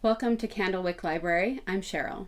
Welcome to Candlewick Library. I'm Cheryl.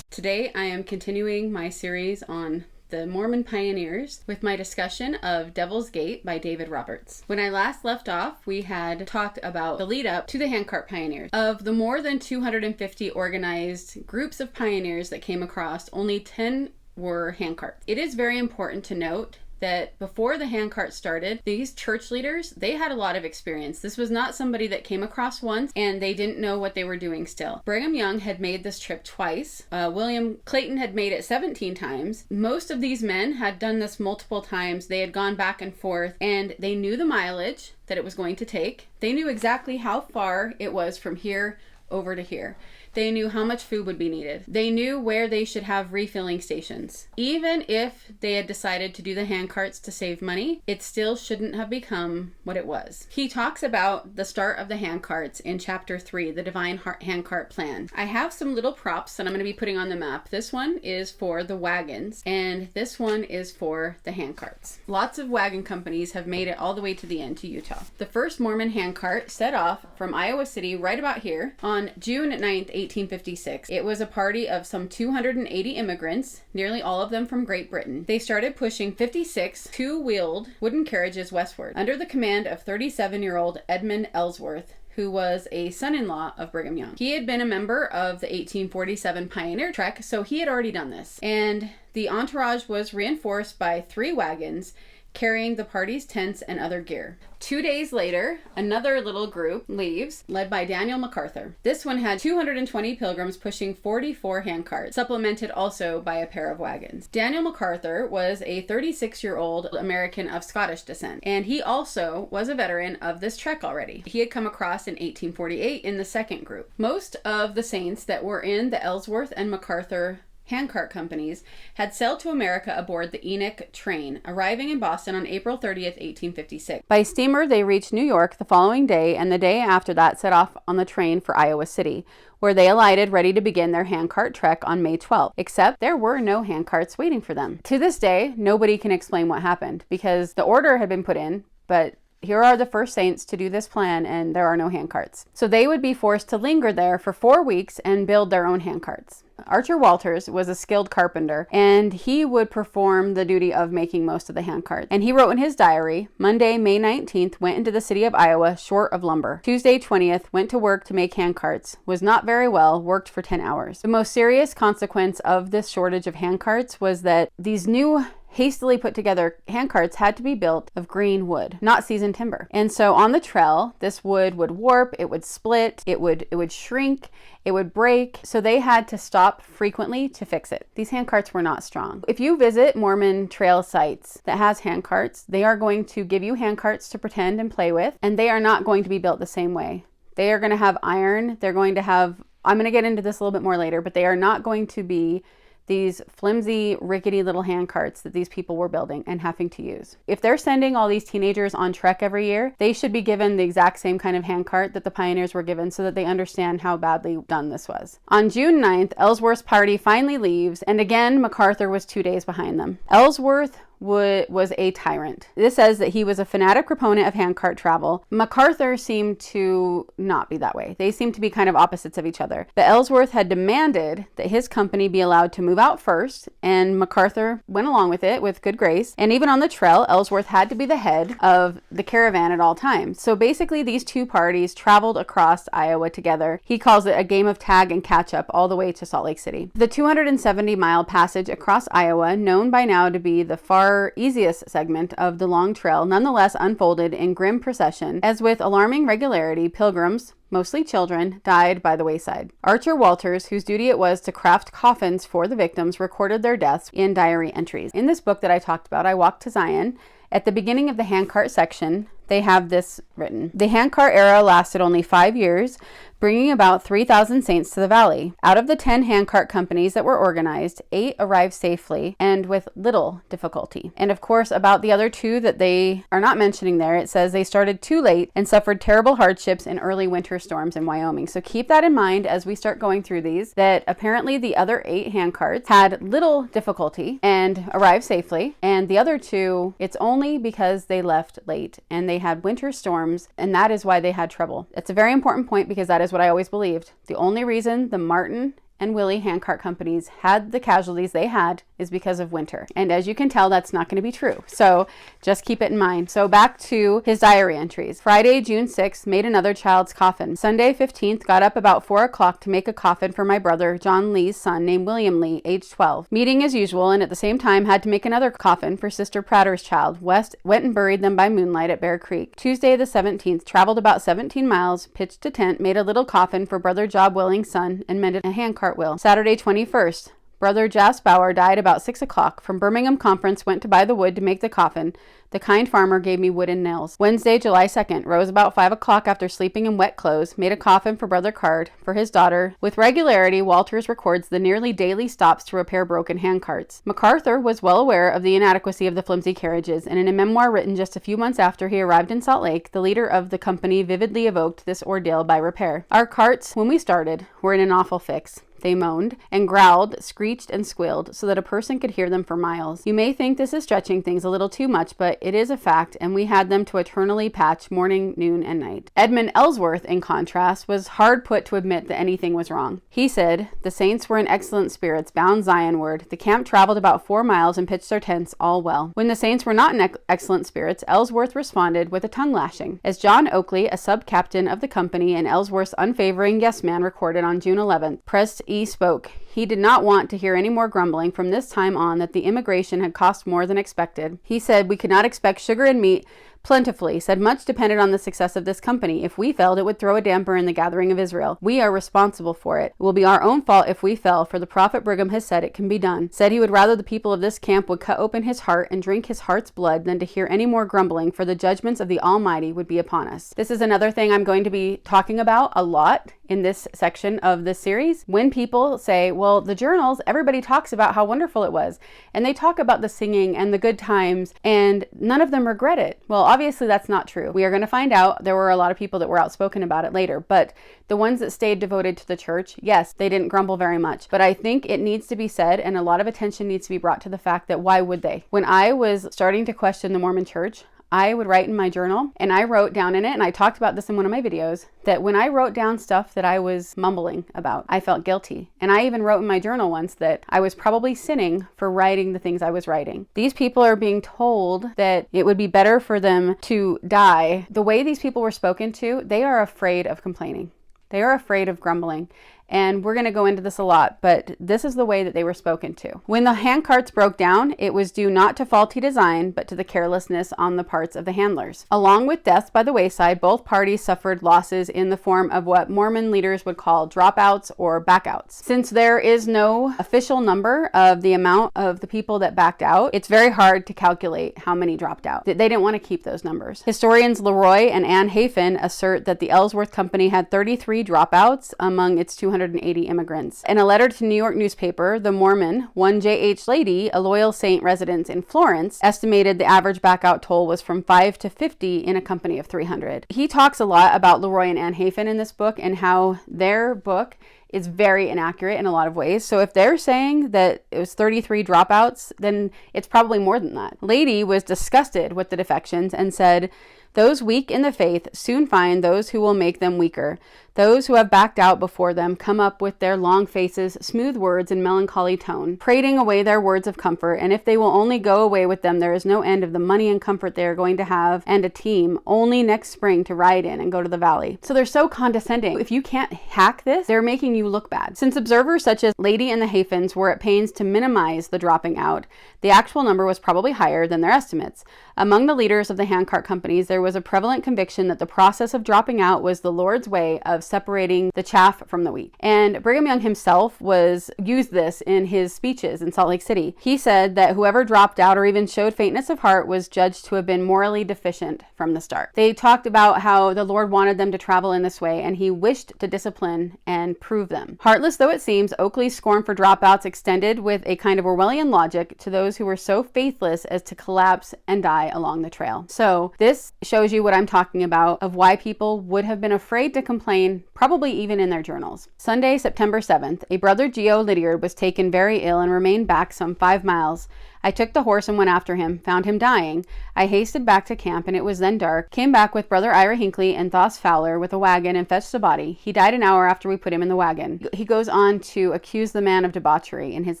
Today I am continuing my series on the Mormon pioneers with my discussion of Devil's Gate by David Roberts. When I last left off, we had talked about the lead up to the handcart pioneers. Of the more than 250 organized groups of pioneers that came across, only 10 were handcarts. It is very important to note that before the handcart started, these church leaders, they had a lot of experience. This was not somebody that came across once and they didn't know what they were doing still. Brigham Young had made this trip twice. William Clayton had made it 17 times. Most of these men had done this multiple times. They had gone back and forth and they knew the mileage that it was going to take. They knew exactly how far it was from here over to here. They knew how much food would be needed. They knew where they should have refilling stations. Even if they had decided to do the handcarts to save money, it still shouldn't have become what it was. He talks about the start of the handcarts in chapter 3, the Divine Handcart Plan. I have some little props that I'm going to be putting on the map. This one is for the wagons, and this one is for the handcarts. Lots of wagon companies have made it all the way to the end, to Utah. The first Mormon handcart set off from Iowa City right about here on June 9th, 1856. It was a party of some 280 immigrants, nearly all of them from Great Britain. They started pushing 56 two-wheeled wooden carriages westward under the command of 37-year-old Edmund Ellsworth, who was a son-in-law of Brigham Young. He had been a member of the 1847 Pioneer Trek, so he had already done this. And the entourage was reinforced by 3 wagons carrying the party's tents and other gear. 2 days later, another little group leaves, led by Daniel MacArthur. This one had 220 pilgrims pushing 44 handcarts, supplemented also by a pair of wagons. Daniel MacArthur was a 36-year-old American of Scottish descent, and he also was a veteran of this trek already. He had come across in 1848 in the second group. Most of the saints that were in the Ellsworth and MacArthur handcart companies had sailed to America aboard the Enoch train, arriving in Boston on April 30th, 1856. By steamer, they reached New York the following day, and the day after that set off on the train for Iowa City, where they alighted ready to begin their handcart trek on May 12th, except there were no handcarts waiting for them. To this day, nobody can explain what happened, because the order had been put in, but here are the first saints to do this plan, and there are no handcarts. So they would be forced to linger there for 4 weeks and build their own handcarts. Archer Walters was a skilled carpenter, and he would perform the duty of making most of the handcarts. And he wrote in his diary, Monday, May 19th, went into the city of Iowa short of lumber. Tuesday, 20th, went to work to make handcarts. Was not very well, worked for 10 hours. The most serious consequence of this shortage of handcarts was that these new hastily put together handcarts had to be built of green wood, not seasoned timber. And so on the trail, this wood would warp, it would split, it would shrink, it would break. So they had to stop frequently to fix it. These handcarts were not strong. If you visit Mormon trail sites that has handcarts, they are going to give you handcarts to pretend and play with, and they are not going to be built the same way. They are going to have iron. They're going to have, I'm going to get into this a little bit more later, but they are not going to be these flimsy, rickety little handcarts that these people were building and having to use. If they're sending all these teenagers on trek every year, they should be given the exact same kind of handcart that the pioneers were given so that they understand how badly done this was. On June 9th, Ellsworth's party finally leaves, and again, MacArthur was 2 days behind them. Ellsworth was a tyrant. This says that he was a fanatic proponent of handcart travel. MacArthur seemed to not be that way. They seemed to be kind of opposites of each other. But Ellsworth had demanded that his company be allowed to move out first, and MacArthur went along with it with good grace. And even on the trail, Ellsworth had to be the head of the caravan at all times. So basically, these two parties traveled across Iowa together. He calls it a game of tag and catch up all the way to Salt Lake City. The 270-mile passage across Iowa, known by now to be the far easiest segment of the long trail, nonetheless unfolded in grim procession, as with alarming regularity, pilgrims, mostly children, died by the wayside. Archer Walters, whose duty it was to craft coffins for the victims, recorded their deaths in diary entries. In this book that I talked about, I Walked to Zion, at the beginning of the handcart section, they have this written. The handcart era lasted only 5 years, bringing about 3,000 saints to the valley. Out of the 10 handcart companies that were organized, 8 arrived safely and with little difficulty. And of course, about the other 2 that they are not mentioning there, it says they started too late and suffered terrible hardships in early winter storms in Wyoming. So keep that in mind as we start going through these, that apparently the other 8 handcarts had little difficulty and arrived safely. And the other 2, it's only because they left late and they had winter storms, and that is why they had trouble. It's a very important point because that is what I always believed. The only reason the Martin and Willie handcart companies had the casualties they had is because of winter. And as you can tell, that's not going to be true. So just keep it in mind. So back to his diary entries. Friday, June 6th, made another child's coffin. Sunday, 15th, got up about 4 o'clock to make a coffin for my brother, John Lee's son, named William Lee, age 12. Meeting as usual, and at the same time had to make another coffin for Sister Pratter's child. West went and buried them by moonlight at Bear Creek. Tuesday, the 17th, traveled about 17 miles, pitched a tent, made a little coffin for Brother Job Willing's son, and mended a handcart wheel. Saturday, 21st, Brother Jas Bauer died about 6 o'clock. From Birmingham Conference, went to buy the wood to make the coffin. The kind farmer gave me wood and nails. Wednesday, July 2nd, rose about 5 o'clock after sleeping in wet clothes, made a coffin for Brother Card, for his daughter. With regularity, Walters records the nearly daily stops to repair broken handcarts. MacArthur was well aware of the inadequacy of the flimsy carriages, and in a memoir written just a few months after he arrived in Salt Lake, the leader of the company vividly evoked this ordeal by repair. Our carts, when we started, were in an awful fix. They moaned and growled, screeched and squealed so that a person could hear them for miles. You may think this is stretching things a little too much, but it is a fact, and we had them to eternally patch morning, noon, and night. Edmund Ellsworth, in contrast, was hard put to admit that anything was wrong. He said, "The saints were in excellent spirits, bound Zionward. The camp traveled about 4 miles and pitched their tents, all well." When the saints were not in excellent spirits, Ellsworth responded with a tongue lashing. As John Oakley, a sub-captain of the company and Ellsworth's unfavoring yes-man, recorded on June 11th, Prest E. spoke. He did not want to hear any more grumbling from this time on that the immigration had cost more than expected. He said we could not expect sugar and meat plentifully, said much depended on the success of this company. If we failed, it would throw a damper in the gathering of Israel. We are responsible for it. It will be our own fault if we fail, for the prophet Brigham has said it can be done. Said he would rather the people of this camp would cut open his heart and drink his heart's blood than to hear any more grumbling, for the judgments of the Almighty would be upon us. This is another thing I'm going to be talking about a lot in this section of this series. When people say, well, the journals, everybody talks about how wonderful it was, and they talk about the singing and the good times, and none of them regret it. Well, obviously that's not true. We are going to find out. There were a lot of people that were outspoken about it later, but the ones that stayed devoted to the church, yes, they didn't grumble very much. But I think it needs to be said, and a lot of attention needs to be brought to the fact that why would they? When I was starting to question the Mormon church, I would write in my journal, and I wrote down in it, and I talked about this in one of my videos, that when I wrote down stuff that I was mumbling about, I felt guilty. And I even wrote in my journal once that I was probably sinning for writing the things I was writing. These people are being told that it would be better for them to die. The way these people were spoken to, they are afraid of complaining. They are afraid of grumbling. And we're going to go into this a lot, but this is the way that they were spoken to. When the handcarts broke down, it was due not to faulty design, but to the carelessness on the parts of the handlers. Along with deaths by the wayside, both parties suffered losses in the form of what Mormon leaders would call dropouts or backouts. Since there is no official number of the amount of the people that backed out, it's very hard to calculate how many dropped out. They didn't want to keep those numbers. Historians Leroy and Ann Hafen assert that the Ellsworth Company had 33 dropouts among its 280 immigrants. In a letter to New York newspaper, the Mormon, one J.H. Lady, a loyal saint resident in Florence, estimated the average backout toll was from 5 to 50 in a company of 300. He talks a lot about Leroy and Ann Hafen in this book and how their book is very inaccurate in a lot of ways. So if they're saying that it was 33 dropouts, then it's probably more than that. Lady was disgusted with the defections and said, "Those weak in the faith soon find those who will make them weaker. Those who have backed out before them come up with their long faces, smooth words, and melancholy tone, prating away their words of comfort, and if they will only go away with them, there is no end of the money and comfort they are going to have, and a team only next spring to ride in and go to the valley." So they're so condescending. If you can't hack this, they're making you look bad. Since observers such as Lady and the Hafens were at pains to minimize the dropping out, the actual number was probably higher than their estimates. Among the leaders of the handcart companies, there was a prevalent conviction that the process of dropping out was the Lord's way of separating the chaff from the wheat. And Brigham Young himself used this in his speeches in Salt Lake City. He said that whoever dropped out or even showed faintness of heart was judged to have been morally deficient from the start. They talked about how the Lord wanted them to travel in this way, and he wished to discipline and prove them. Heartless though it seems, Oakley's scorn for dropouts extended with a kind of Orwellian logic to those who were so faithless as to collapse and die along the trail. So this shows you what I'm talking about of why people would have been afraid to complain, probably even in their journals. Sunday, September 7th, a brother Geo Lydiard was taken very ill and remained back some 5 miles. I took the horse and went after him, found him dying. I hasted back to camp, and it was then dark. Came back with Brother Ira Hinckley and Thos Fowler with a wagon and fetched the body. He died an hour after we put him in the wagon. He goes on to accuse the man of debauchery in his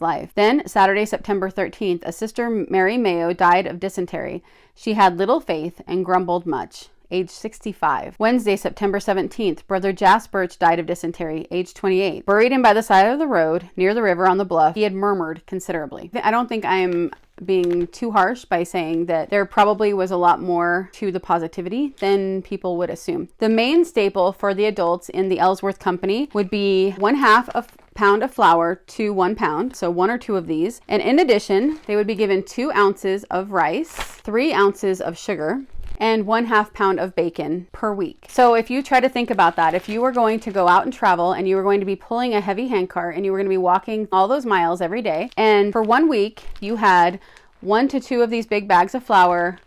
life. Then, Saturday, September 13th, a sister, Mary Mayo, died of dysentery. She had little faith and grumbled much. Age 65. Wednesday, September 17th, Brother Jas Birch died of dysentery, age 28. Buried him by the side of the road, near the river on the bluff. He had murmured considerably. I don't think I'm being too harsh by saying that there probably was a lot more to the positivity than people would assume. The main staple for the adults in the Ellsworth Company would be 1/2 a pound of flour to 1 pound, so 1 or 2 of these. And in addition, they would be given 2 ounces of rice, 3 ounces of sugar, and 1/2 pound of bacon per week. So if you try to think about that, if you were going to go out and travel and you were going to be pulling a heavy handcart and you were going to be walking all those miles every day, and for 1 week you had 1 to 2 of these big bags of flour,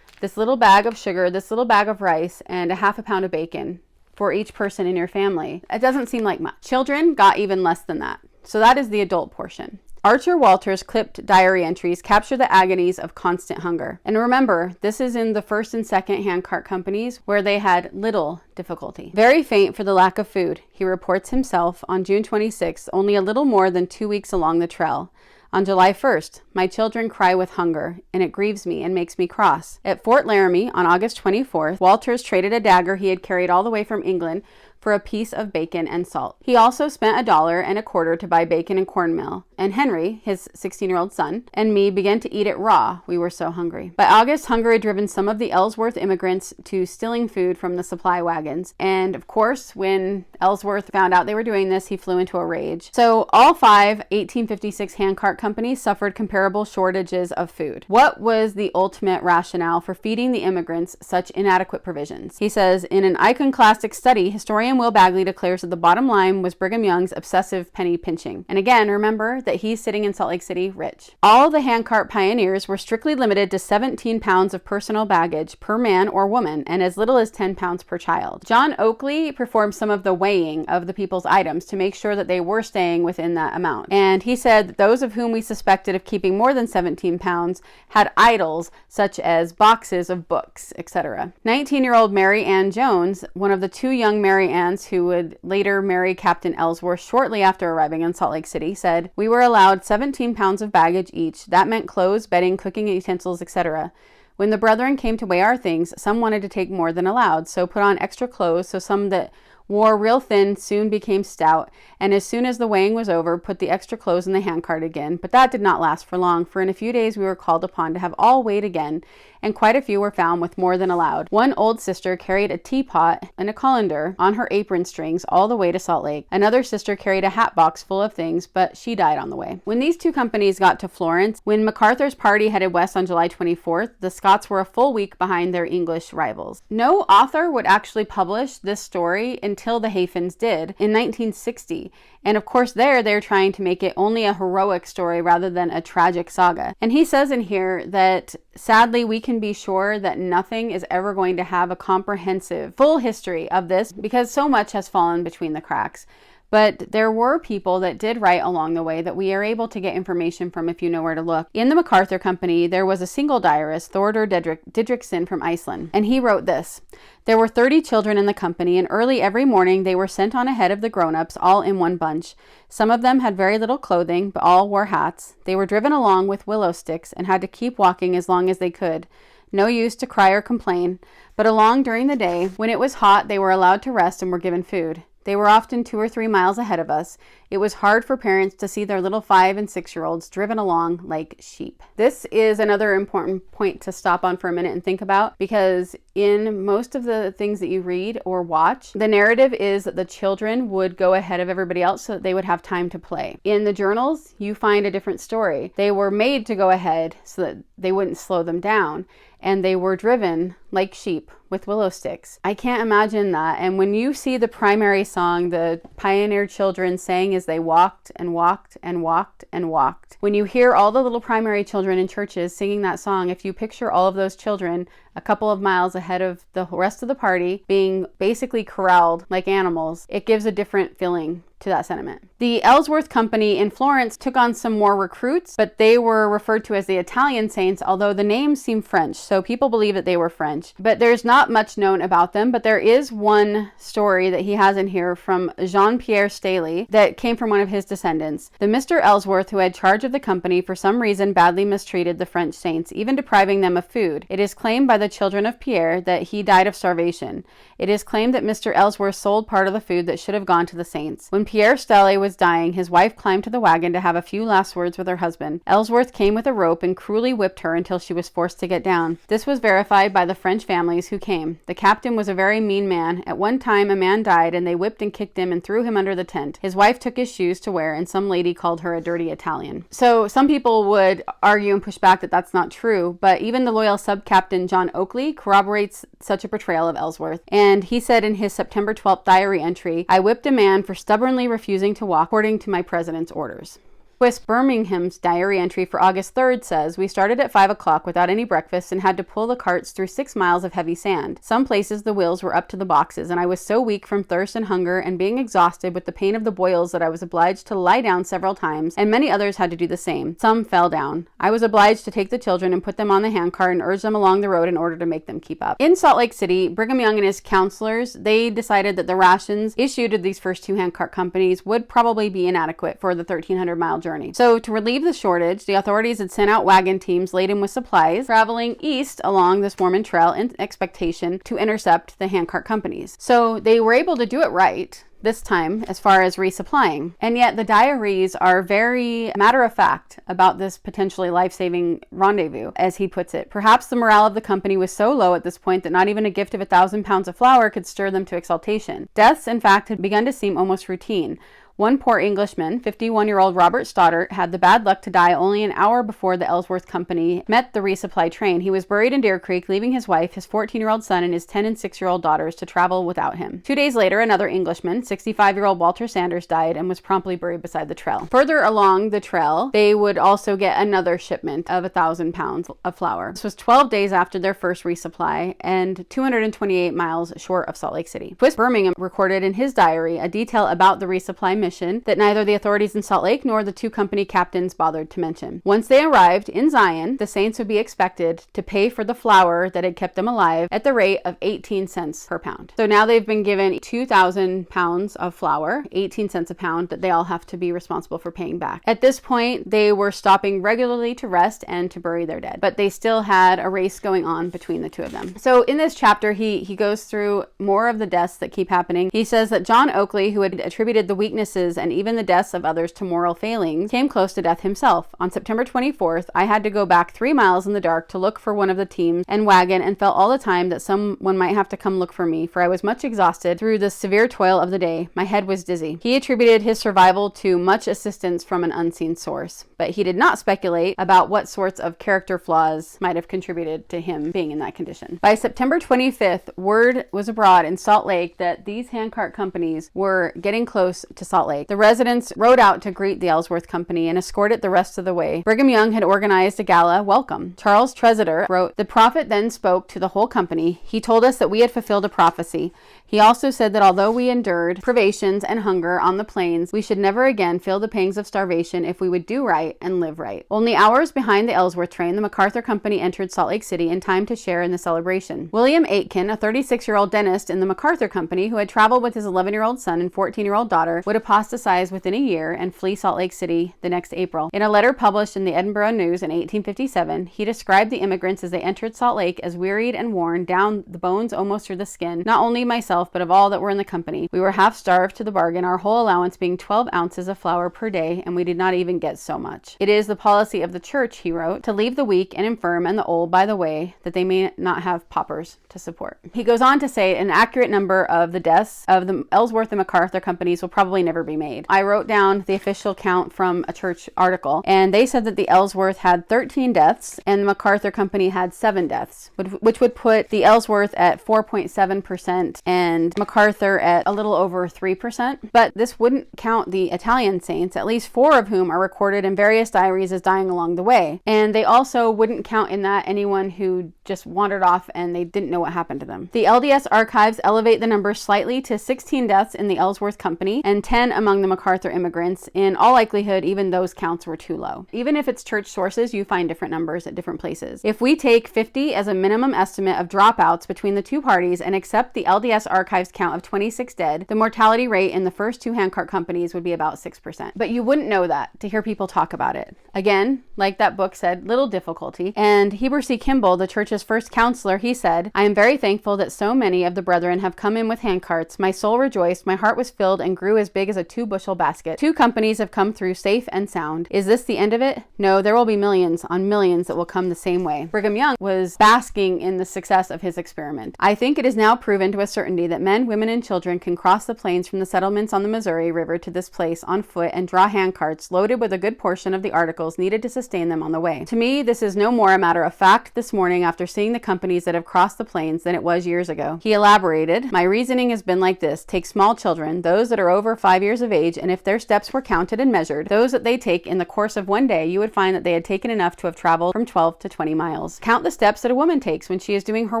this little bag of sugar, this little bag of rice, and 1/2 pound of bacon for each person in your family, it doesn't seem like much. Children got even less than that. So that is the adult portion. Archer Walter's clipped diary entries capture the agonies of constant hunger. And remember, this is in the first and second handcart companies where they had little difficulty. Very faint for the lack of food, he reports himself on June 26th, only a little more than 2 weeks along the trail. On July 1st, my children cry with hunger, and it grieves me and makes me cross. At Fort Laramie on August 24th, Walters traded a dagger he had carried all the way from England for a piece of bacon and salt. He also spent $1.25 to buy bacon and cornmeal, and Henry, his 16-year-old son, and me began to eat it raw. We were so hungry. By August, hunger had driven some of the Ellsworth immigrants to stealing food from the supply wagons. And of course, when Ellsworth found out they were doing this, he flew into a rage. So all 5 1856 handcart companies suffered comparable shortages of food. What was the ultimate rationale for feeding the immigrants such inadequate provisions? He says, in an iconoclastic study, historian Will Bagley declares that the bottom line was Brigham Young's obsessive penny pinching. And again, remember that he's sitting in Salt Lake City rich. All the handcart pioneers were strictly limited to 17 pounds of personal baggage per man or woman, and as little as 10 pounds per child. John Oakley performed some of the weighing of the people's items to make sure that they were staying within that amount. And he said that those of whom we suspected of keeping more than 17 pounds had idols such as boxes of books, etc. 19-year-old Mary Ann Jones, one of the 2 young Mary Anns who would later marry Captain Ellsworth shortly after arriving in Salt Lake City, said, "We were allowed 17 pounds of baggage each. That meant clothes, bedding, cooking utensils, etc. When the brethren came to weigh our things, some wanted to take more than allowed, so put on extra clothes, so some that wore real thin soon became stout, and as soon as the weighing was over, put the extra clothes in the handcart again. But that did not last for long, for in a few days we were called upon to have all weighed again, and quite a few were found with more than allowed. One old sister carried a teapot and a colander on her apron strings all the way to Salt Lake. Another sister carried a hat box full of things, but she died on the way." When these 2 companies got to Florence, when MacArthur's party headed west on July 24th, the Scots were a full week behind their English rivals. No author would actually publish this story until the Hafens did in 1960. And of course they're trying to make it only a heroic story rather than a tragic saga. And he says in here that sadly we can be sure that nothing is ever going to have a comprehensive full history of this because so much has fallen between the cracks. But there were people that did write along the way that we are able to get information from if you know where to look. In the MacArthur Company, there was a single diarist, Thordor Didrikson from Iceland, and he wrote this: "There were 30 children in the company, and early every morning they were sent on ahead of the grown-ups, all in one bunch. Some of them had very little clothing, but all wore hats. They were driven along with willow sticks and had to keep walking as long as they could. No use to cry or complain, but along during the day, when it was hot, they were allowed to rest and were given food. They were often 2 or 3 miles ahead of us. It was hard for parents to see their little 5- and 6-year-olds driven along like sheep." This is another important point to stop on for a minute and think about, because in most of the things that you read or watch, the narrative is that the children would go ahead of everybody else so that they would have time to play. In the journals, you find a different story. They were made to go ahead so that they wouldn't slow them down, and they were driven like sheep with willow sticks. I can't imagine that. And when you see the primary song the pioneer children sang as they walked and walked and walked and walked, when you hear all the little primary children in churches singing that song, if you picture all of those children a couple of miles ahead of the rest of the party being basically corralled like animals, it gives a different feeling to that sentiment. The Ellsworth Company in Florence took on some more recruits, but they were referred to as the Italian Saints, although the names seem French, so people believe that they were French. But there's not much known about them, but there is one story that he has in here from Jean-Pierre Staley that came from one of his descendants. The Mr. Ellsworth, who had charge of the company, for some reason badly mistreated the French saints, even depriving them of food. It is claimed by the children of Pierre that he died of starvation. It is claimed that Mr. Ellsworth sold part of the food that should have gone to the saints. When Pierre Staley was dying, his wife climbed to the wagon to have a few last words with her husband. Ellsworth came with a rope and cruelly whipped her until she was forced to get down. This was verified by the French families who came. The captain was a very mean man. At one time, a man died, and they whipped and kicked him and threw him under the tent. His wife took his shoes to wear, and some lady called her a dirty Italian. So some people would argue and push back that that's not true, but even the loyal sub-captain John Oakley corroborates such a portrayal of Ellsworth. And he said in his September 12th diary entry, "I whipped a man for stubbornly refusing to walk according to my president's orders." Swiss Birmingham's diary entry for August 3rd says, "We started at 5 o'clock without any breakfast and had to pull the carts through 6 miles of heavy sand. Some places the wheels were up to the boxes, and I was so weak from thirst and hunger and being exhausted with the pain of the boils that I was obliged to lie down several times, and many others had to do the same. Some fell down. I was obliged to take the children and put them on the handcart and urge them along the road in order to make them keep up." In Salt Lake City, Brigham Young and his counselors, they decided that the rations issued to these first two handcart companies would probably be inadequate for the 1,300-mile journey. So to relieve the shortage, the authorities had sent out wagon teams laden with supplies, traveling east along this Mormon trail in expectation to intercept the handcart companies. So they were able to do it right this time as far as resupplying. And yet the diaries are very matter-of-fact about this potentially life-saving rendezvous, as he puts it. Perhaps the morale of the company was so low at this point that not even a gift of 1,000 pounds of flour could stir them to exultation. Deaths, in fact, had begun to seem almost routine. One poor Englishman, 51-year-old Robert Stoddart, had the bad luck to die only an hour before the Ellsworth Company met the resupply train. He was buried in Deer Creek, leaving his wife, his 14-year-old son, and his 10- and 6-year-old daughters to travel without him. 2 days later, another Englishman, 65-year-old Walter Sanders, died and was promptly buried beside the trail. Further along the trail, they would also get another shipment of 1,000 pounds of flour. This was 12 days after their first resupply and 228 miles short of Salt Lake City. Swiss Birmingham recorded in his diary a detail about the resupply mission that neither the authorities in Salt Lake nor the two company captains bothered to mention. Once they arrived in Zion, the saints would be expected to pay for the flour that had kept them alive at the rate of 18 cents per pound. So now they've been given 2,000 pounds of flour, 18 cents a pound, that they all have to be responsible for paying back. At this point, they were stopping regularly to rest and to bury their dead, but they still had a race going on between the two of them. So in this chapter, he goes through more of the deaths that keep happening. He says that John Oakley, who had attributed the weaknesses and even the deaths of others to moral failings, came close to death himself. On September 24th, I had to go back 3 miles in the dark to look for one of the teams and wagon, and felt all the time that someone might have to come look for me, for I was much exhausted through the severe toil of the day. My head was dizzy. He attributed his survival to much assistance from an unseen source, but he did not speculate about what sorts of character flaws might have contributed to him being in that condition. By September 25th, word was abroad in Salt Lake that these handcart companies were getting close to Salt Lake. The residents rode out to greet the Ellsworth Company and escort it the rest of the way. Brigham Young had organized a gala welcome. Charles Treziter wrote, "The prophet then spoke to the whole company. He told us that we had fulfilled a prophecy. He also said that although we endured privations and hunger on the plains, we should never again feel the pangs of starvation if we would do right and live right." Only hours behind the Ellsworth train, the MacArthur Company entered Salt Lake City in time to share in the celebration. William Aitken, a 36-year-old dentist in the MacArthur Company who had traveled with his 11-year-old son and 14-year-old daughter, would apostatize within a year and flee Salt Lake City the next April. In a letter published in the Edinburgh News in 1857, he described the immigrants as they entered Salt Lake as wearied and worn down, the bones almost through the skin, not only myself, but of all that were in the company. We were half starved to the bargain, our whole allowance being 12 ounces of flour per day, and we did not even get so much. It is the policy of the church, he wrote, to leave the weak and infirm and the old by the way, that they may not have paupers to support. He goes on to say an accurate number of the deaths of the Ellsworth and MacArthur companies will probably never be made. I wrote down the official count from a church article, and they said that the Ellsworth had 13 deaths and the MacArthur Company had 7 deaths, which would put the Ellsworth at 4.7% and MacArthur at a little over 3%. But this wouldn't count the Italian saints, at least 4 of whom are recorded in various diaries as dying along the way. And they also wouldn't count in that anyone who just wandered off and they didn't know what happened to them. The LDS archives elevate the number slightly to 16 deaths in the Ellsworth Company and 10 among the MacArthur immigrants. In all likelihood, even those counts were too low. Even if it's church sources, you find different numbers at different places. If we take 50 as a minimum estimate of dropouts between the two parties and accept the LDS Archives count of 26 dead, the mortality rate in the first two handcart companies would be about 6%. But you wouldn't know that to hear people talk about it. Again, like that book said, little difficulty. And Heber C. Kimball, the church's first counselor, he said, "I am very thankful that so many of the brethren have come in with handcarts. My soul rejoiced, my heart was filled and grew as big as a 2-bushel basket. 2 companies have come through safe and sound. Is this the end of it? No, there will be millions on millions that will come the same way." Brigham Young was basking in the success of his experiment. "I think it is now proven to a certainty that men, women, and children can cross the plains from the settlements on the Missouri River to this place on foot and draw handcarts loaded with a good portion of the articles needed to sustain them on the way. To me, this is no more a matter of fact this morning after seeing the companies that have crossed the plains than it was years ago." He elaborated, "My reasoning has been like this. Take small children, those that are over 5 years of age, and if their steps were counted and measured, those that they take in the course of one day, you would find that they had taken enough to have traveled from 12 to 20 miles. Count the steps that a woman takes when she is doing her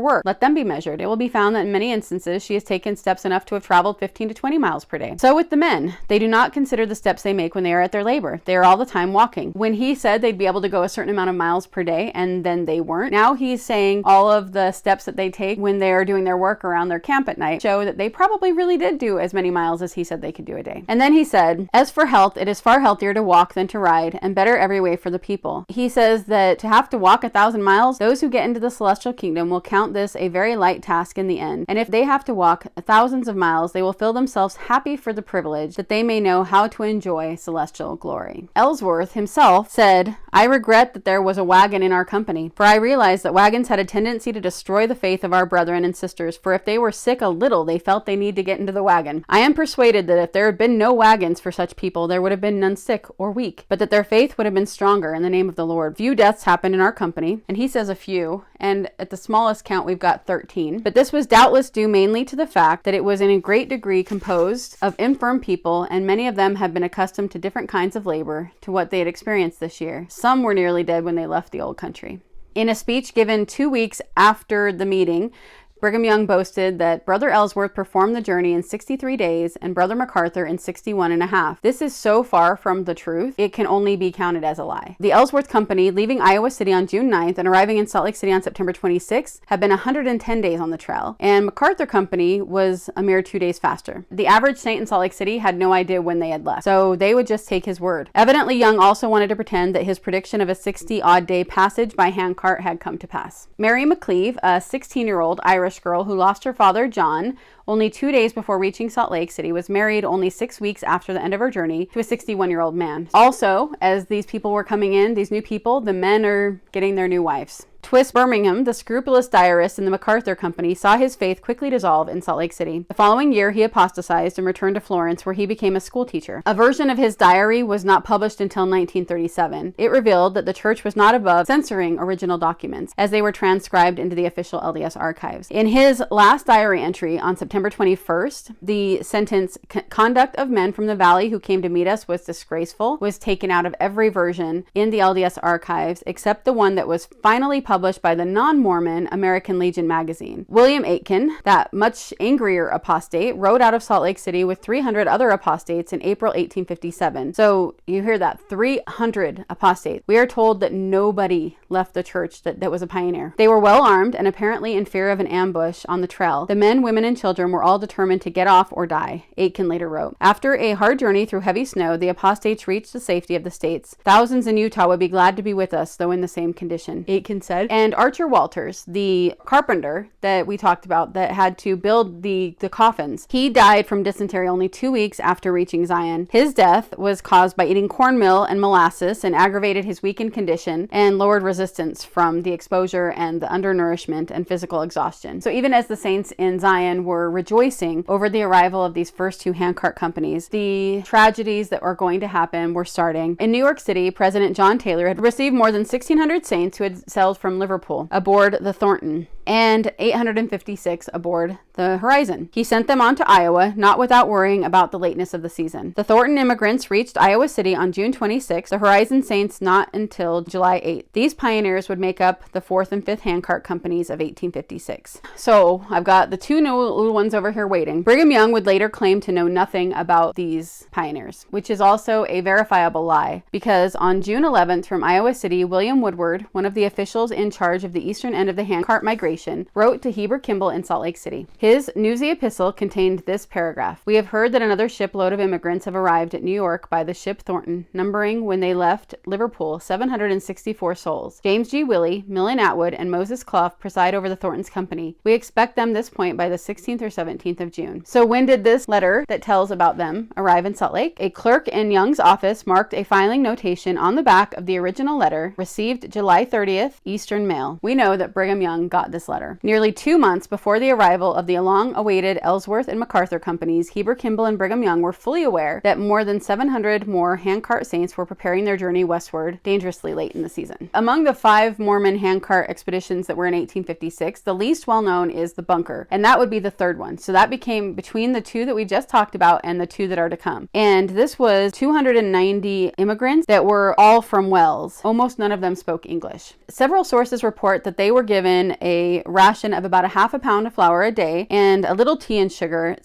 work. Let them be measured. It will be found that in many instances she has taken steps enough to have traveled 15 to 20 miles per day. So with the men, they do not consider the steps they make when they are at their labor. They are all the time walking." When he said they'd be able to go a certain amount of miles per day and then they weren't, now he's saying all of the steps that they take when they are doing their work around their camp at night show that they probably really did do as many miles as he said they could do a day. And then he said, "As for health, it is far healthier to walk than to ride, and better every way for the people." He says that to have to walk 1,000 miles, those who get into the celestial kingdom will count this a very light task in the end. And if they have to walk thousands of miles, they will feel themselves happy for the privilege that they may know how to enjoy celestial glory. Ellsworth himself said, "I regret that there was a wagon in our company, for I realized that wagons had a tendency to destroy the faith of our brethren and sisters, for if they were sick a little, they felt they need to get into the wagon. I am persuaded that if there had been no wagons for such people, there would have been none sick or weak, but that their faith would have been stronger in the name of the Lord. Few deaths happened in our company," and he says a few, and at the smallest count we've got 13, "but this was doubtless due mainly to the fact that it was in a great degree composed of infirm people, and many of them had been accustomed to different kinds of labor to what they had experienced this year. Some were nearly dead when they left the old country." In a speech given 2 weeks after the meeting, Brigham Young boasted that Brother Ellsworth performed the journey in 63 days and Brother MacArthur in 61 and a half. This is so far from the truth, it can only be counted as a lie. The Ellsworth Company, leaving Iowa City on June 9th and arriving in Salt Lake City on September 26th, had been 110 days on the trail, and MacArthur Company was a mere 2 days faster. The average saint in Salt Lake City had no idea when they had left, so they would just take his word. Evidently, Young also wanted to pretend that his prediction of a 60-odd day passage by handcart had come to pass. Mary McCleave, a 16-year-old Irish girl who lost her father, John, only 2 days before reaching Salt Lake City, was married only 6 weeks after the end of her journey to a 61-year-old man. Also, as these people were coming in, these new people, the men are getting their new wives. Twist Birmingham, the scrupulous diarist in the MacArthur Company, saw his faith quickly dissolve in Salt Lake City. The following year, he apostatized and returned to Florence, where he became a schoolteacher. A version of his diary was not published until 1937. It revealed that the church was not above censoring original documents, as they were transcribed into the official LDS archives. In his last diary entry on September 21st, the sentence, "Conduct of men from the valley who came to meet us was disgraceful," was taken out of every version in the LDS archives, except the one that was finally published by the non-Mormon American Legion magazine. William Aitken, that much angrier apostate, rode out of Salt Lake City with 300 other apostates in April 1857. So you hear that, 300 apostates. We are told that nobody left the church that was a pioneer. They were well armed and apparently in fear of an ambush on the trail. The men, women, and children were all determined to get off or die, Aitken later wrote. After a hard journey through heavy snow, the apostates reached the safety of the States. "Thousands in Utah would be glad to be with us, though in the same condition," Aitken said. And Archer Walters, the carpenter that we talked about that had to build the coffins, he died from dysentery only 2 weeks after reaching Zion. His death was caused by eating cornmeal and molasses and aggravated his weakened condition and lowered resistance from the exposure and the undernourishment and physical exhaustion. So even as the saints in Zion were rejoicing over the arrival of these first 2 handcart companies, the tragedies that were going to happen were starting. In New York City, President John Taylor had received more than 1,600 saints who had sailed from Liverpool aboard the Thornton. and 856 aboard the Horizon. He sent them on to Iowa, not without worrying about the lateness of the season. The Thornton immigrants reached Iowa City on June 26, the Horizon Saints not until July 8. These pioneers would make up the 4th and 5th handcart companies of 1856. So I've got the two little ones over here waiting. Brigham Young would later claim to know nothing about these pioneers, which is also a verifiable lie, because on June 11th from Iowa City, William Woodward, one of the officials in charge of the eastern end of the handcart migration, wrote to Heber Kimball in Salt Lake City. His newsy epistle contained this paragraph: "We have heard that another shipload of immigrants have arrived at New York by the ship Thornton, numbering when they left Liverpool 764 souls. James G. Willey, Millen Atwood, and Moses Clough preside over the Thornton's company. We expect them this point by the 16th or 17th of June." So when did this letter that tells about them arrive in Salt Lake? A clerk in Young's office marked a filing notation on the back of the original letter, "Received July 30th, Eastern Mail." We know that Brigham Young got this letter. Nearly 2 months before the arrival of the long-awaited Ellsworth and MacArthur companies, Heber Kimball and Brigham Young were fully aware that more than 700 more handcart saints were preparing their journey westward dangerously late in the season. Among the 5 Mormon handcart expeditions that were in 1856, the least well-known is the Bunker, and that would be the 3rd one. So that became between the 2 that we just talked about and the 2 that are to come. And this was 290 immigrants that were all from Wells. Almost none of them spoke English. Several sources report that they were given a ration of about a half a pound of flour a day and a little tea and sugar.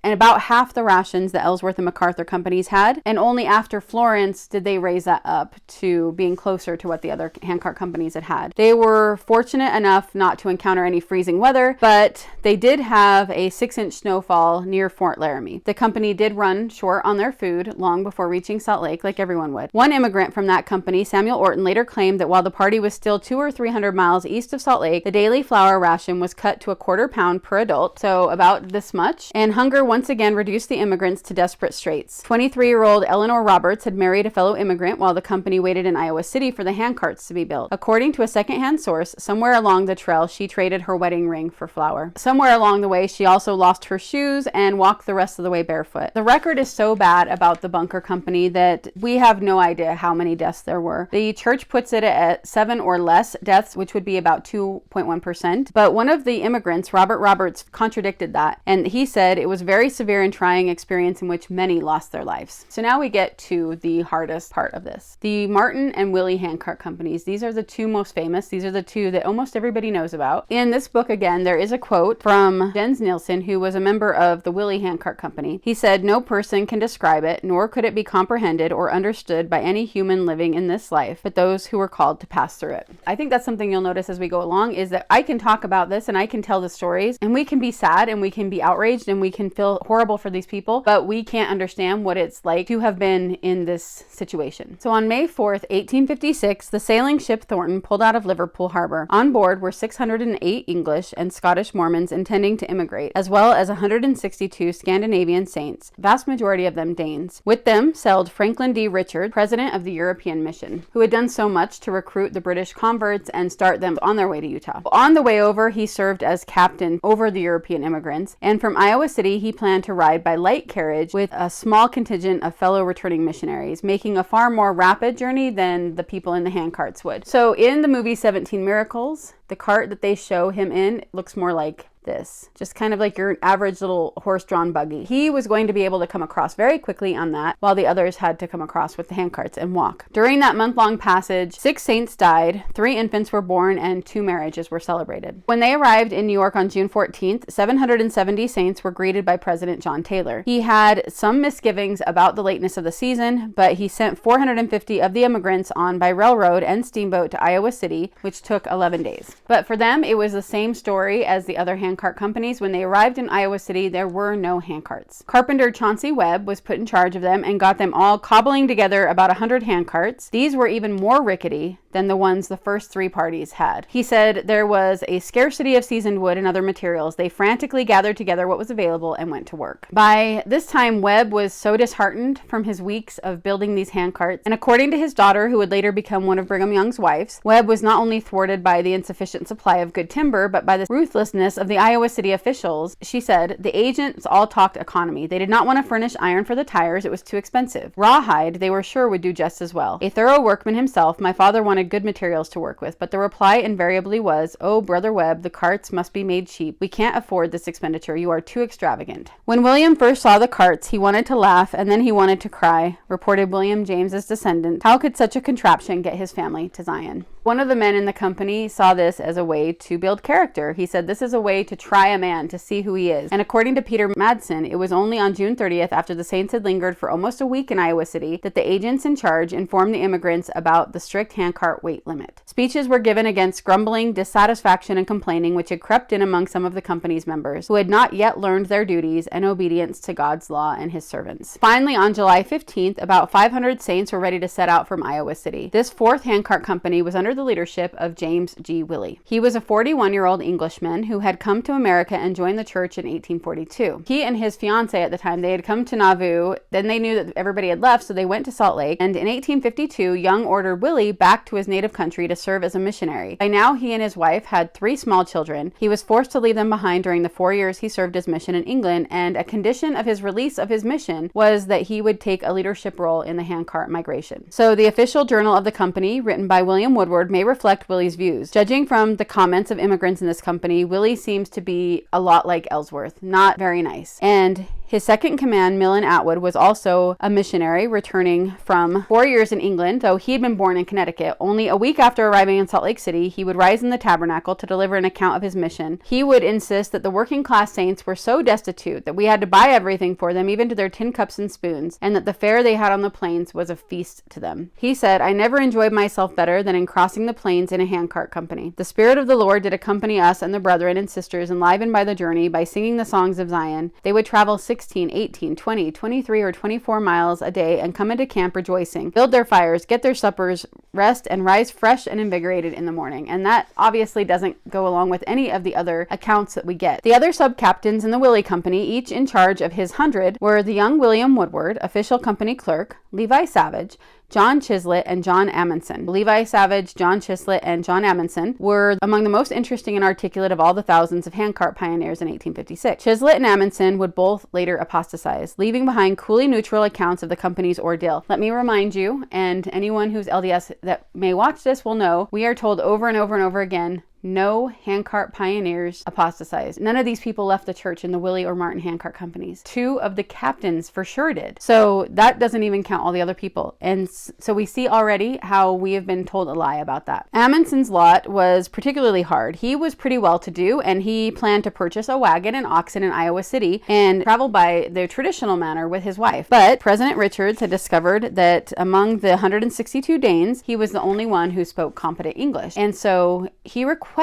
And about half the rations the Ellsworth and MacArthur companies had, and only after Florence did they raise that up to being closer to what the other handcart companies had had. They were fortunate enough not to encounter any freezing weather, but they did have a 6-inch snowfall near Fort Laramie. The company did run short on their food long before reaching Salt Lake, like everyone would. One immigrant from that company, Samuel Orton, later claimed that while the party was still 200 or 300 miles east of Salt Lake, the daily flour ration was cut to a quarter pound per adult, so about this much, and hunger once again reduced the immigrants to desperate straits. 23-year-old Eleanor Roberts had married a fellow immigrant while the company waited in Iowa City for the handcarts to be built. According to a secondhand source, somewhere along the trail, she traded her wedding ring for flour. Somewhere along the way, she also lost her shoes and walked the rest of the way barefoot. The record is so bad about the Bunker Company that we have no idea how many deaths there were. The church puts it at 7 or less deaths, which would be about 2.1%. But one of the immigrants, Robert Roberts, contradicted that, and he said it was very severe and trying experience in which many lost their lives. So now we get to the hardest part of this. The Martin and Willie handcart companies. These are the 2 most famous. These are the 2 that almost everybody knows about. In this book, again, there is a quote from Jens Nielsen, who was a member of the Willie handcart company. He said, "No person can describe it, nor could it be comprehended or understood by any human living in this life, but those who were called to pass through it." I think that's something you'll notice as we go along, is that I can talk about this and I can tell the stories, and we can be sad and we can be outraged and we can feel horrible for these people, but we can't understand what it's like to have been in this situation. So on May 4th, 1856, the sailing ship Thornton pulled out of Liverpool Harbor. On board were 608 English and Scottish Mormons intending to immigrate, as well as 162 Scandinavian saints, vast majority of them Danes. With them sailed Franklin D. Richard, president of the European Mission, who had done so much to recruit the British converts and start them on their way to Utah. On the way over, he served as captain over the European immigrants, and from Iowa City, he planned to ride by light carriage with a small contingent of fellow returning missionaries, making a far more rapid journey than the people in the handcarts would. So in the movie 17 Miracles, the cart that they show him in looks more like this, just kind of like your average little horse-drawn buggy. He was going to be able to come across very quickly on that, while the others had to come across with the handcarts and walk. During that month-long passage, 6 saints died, 3 infants were born, and 2 marriages were celebrated. When they arrived in New York on June 14th, 770 saints were greeted by President John Taylor. He had some misgivings about the lateness of the season, but he sent 450 of the immigrants on by railroad and steamboat to Iowa City, which took 11 days. But for them, it was the same story as the other handcart companies. When they arrived in Iowa City, there were no handcarts. Carpenter Chauncey Webb was put in charge of them and got them all cobbling together about 100 handcarts. These were even more rickety than the ones the first 3 parties had. He said there was a scarcity of seasoned wood and other materials. They frantically gathered together what was available and went to work. By this time, Webb was so disheartened from his weeks of building these handcarts, and according to his daughter, who would later become one of Brigham Young's wives, Webb was not only thwarted by the insufficient supply of good timber, but by the ruthlessness of the Iowa City officials, she said, the agents all talked economy. They did not want to furnish iron for the tires. It was too expensive. Rawhide, they were sure would do just as well. A thorough workman himself, my father wanted good materials to work with, but the reply invariably was, oh, Brother Webb, the carts must be made cheap. We can't afford this expenditure. You are too extravagant. When William first saw the carts, he wanted to laugh and then he wanted to cry, reported William James's descendant. How could such a contraption get his family to Zion? One of the men in the company saw this as a way to build character. He said, this is a way to try a man, to see who he is. And according to Peter Madsen, it was only on June 30th, after the Saints had lingered for almost a week in Iowa City, that the agents in charge informed the immigrants about the strict handcart weight limit. Speeches were given against grumbling, dissatisfaction, and complaining, which had crept in among some of the company's members, who had not yet learned their duties and obedience to God's law and his servants. Finally, on July 15th, about 500 Saints were ready to set out from Iowa City. This fourth handcart company was under the leadership of James G. Willie. He was a 41-year-old Englishman who had come to America and joined the church in 1842. He and his fiancée at the time, they had come to Nauvoo, then they knew that everybody had left, so they went to Salt Lake, and in 1852, Young ordered Willie back to his native country to serve as a missionary. By now, he and his wife had 3 small children. He was forced to leave them behind during the 4 years he served his mission in England, and a condition of his release of his mission was that he would take a leadership role in the handcart migration. So the official journal of the company, written by William Woodward, may reflect Willie's views. Judging from the comments of immigrants in this company, Willie seems to be a lot like Ellsworth, not very nice. And his second in command, Millen Atwood, was also a missionary returning from 4 years in England, though he had been born in Connecticut. Only a week after arriving in Salt Lake City, he would rise in the tabernacle to deliver an account of his mission. He would insist that the working class saints were so destitute that we had to buy everything for them, even to their tin cups and spoons, and that the fare they had on the plains was a feast to them. He said, I never enjoyed myself better than in crossing the plains in a handcart company. The Spirit of the Lord did accompany us and the brethren and sisters enlivened by the journey by singing the songs of Zion. They would travel 16, 18, 20, 23, or 24 miles a day and come into camp rejoicing, build their fires, get their suppers, rest, and rise fresh and invigorated in the morning. And that obviously doesn't go along with any of the other accounts that we get. The other sub-captains in the Willie Company, each in charge of his 100, were the young William Woodward, official company clerk, Levi Savage, John Chislett, and John Amundsen. Levi Savage, John Chislett, and John Amundsen were among the most interesting and articulate of all the thousands of handcart pioneers in 1856. Chislett and Amundsen would both later apostatize, leaving behind coolly neutral accounts of the company's ordeal. Let me remind you, and anyone who's LDS that may watch this will know, we are told over and over and over again, no handcart pioneers apostatized. None of these people left the church in the Willie or Martin handcart companies. 2 of the captains for sure did. So that doesn't even count all the other people. And so we see already how we have been told a lie about that. Amundsen's lot was particularly hard. He was pretty well to do, and he planned to purchase a wagon and oxen in Iowa City and travel by the traditional manner with his wife. But President Richards had discovered that among the 162 Danes, he was the only one who spoke competent English. And so he requested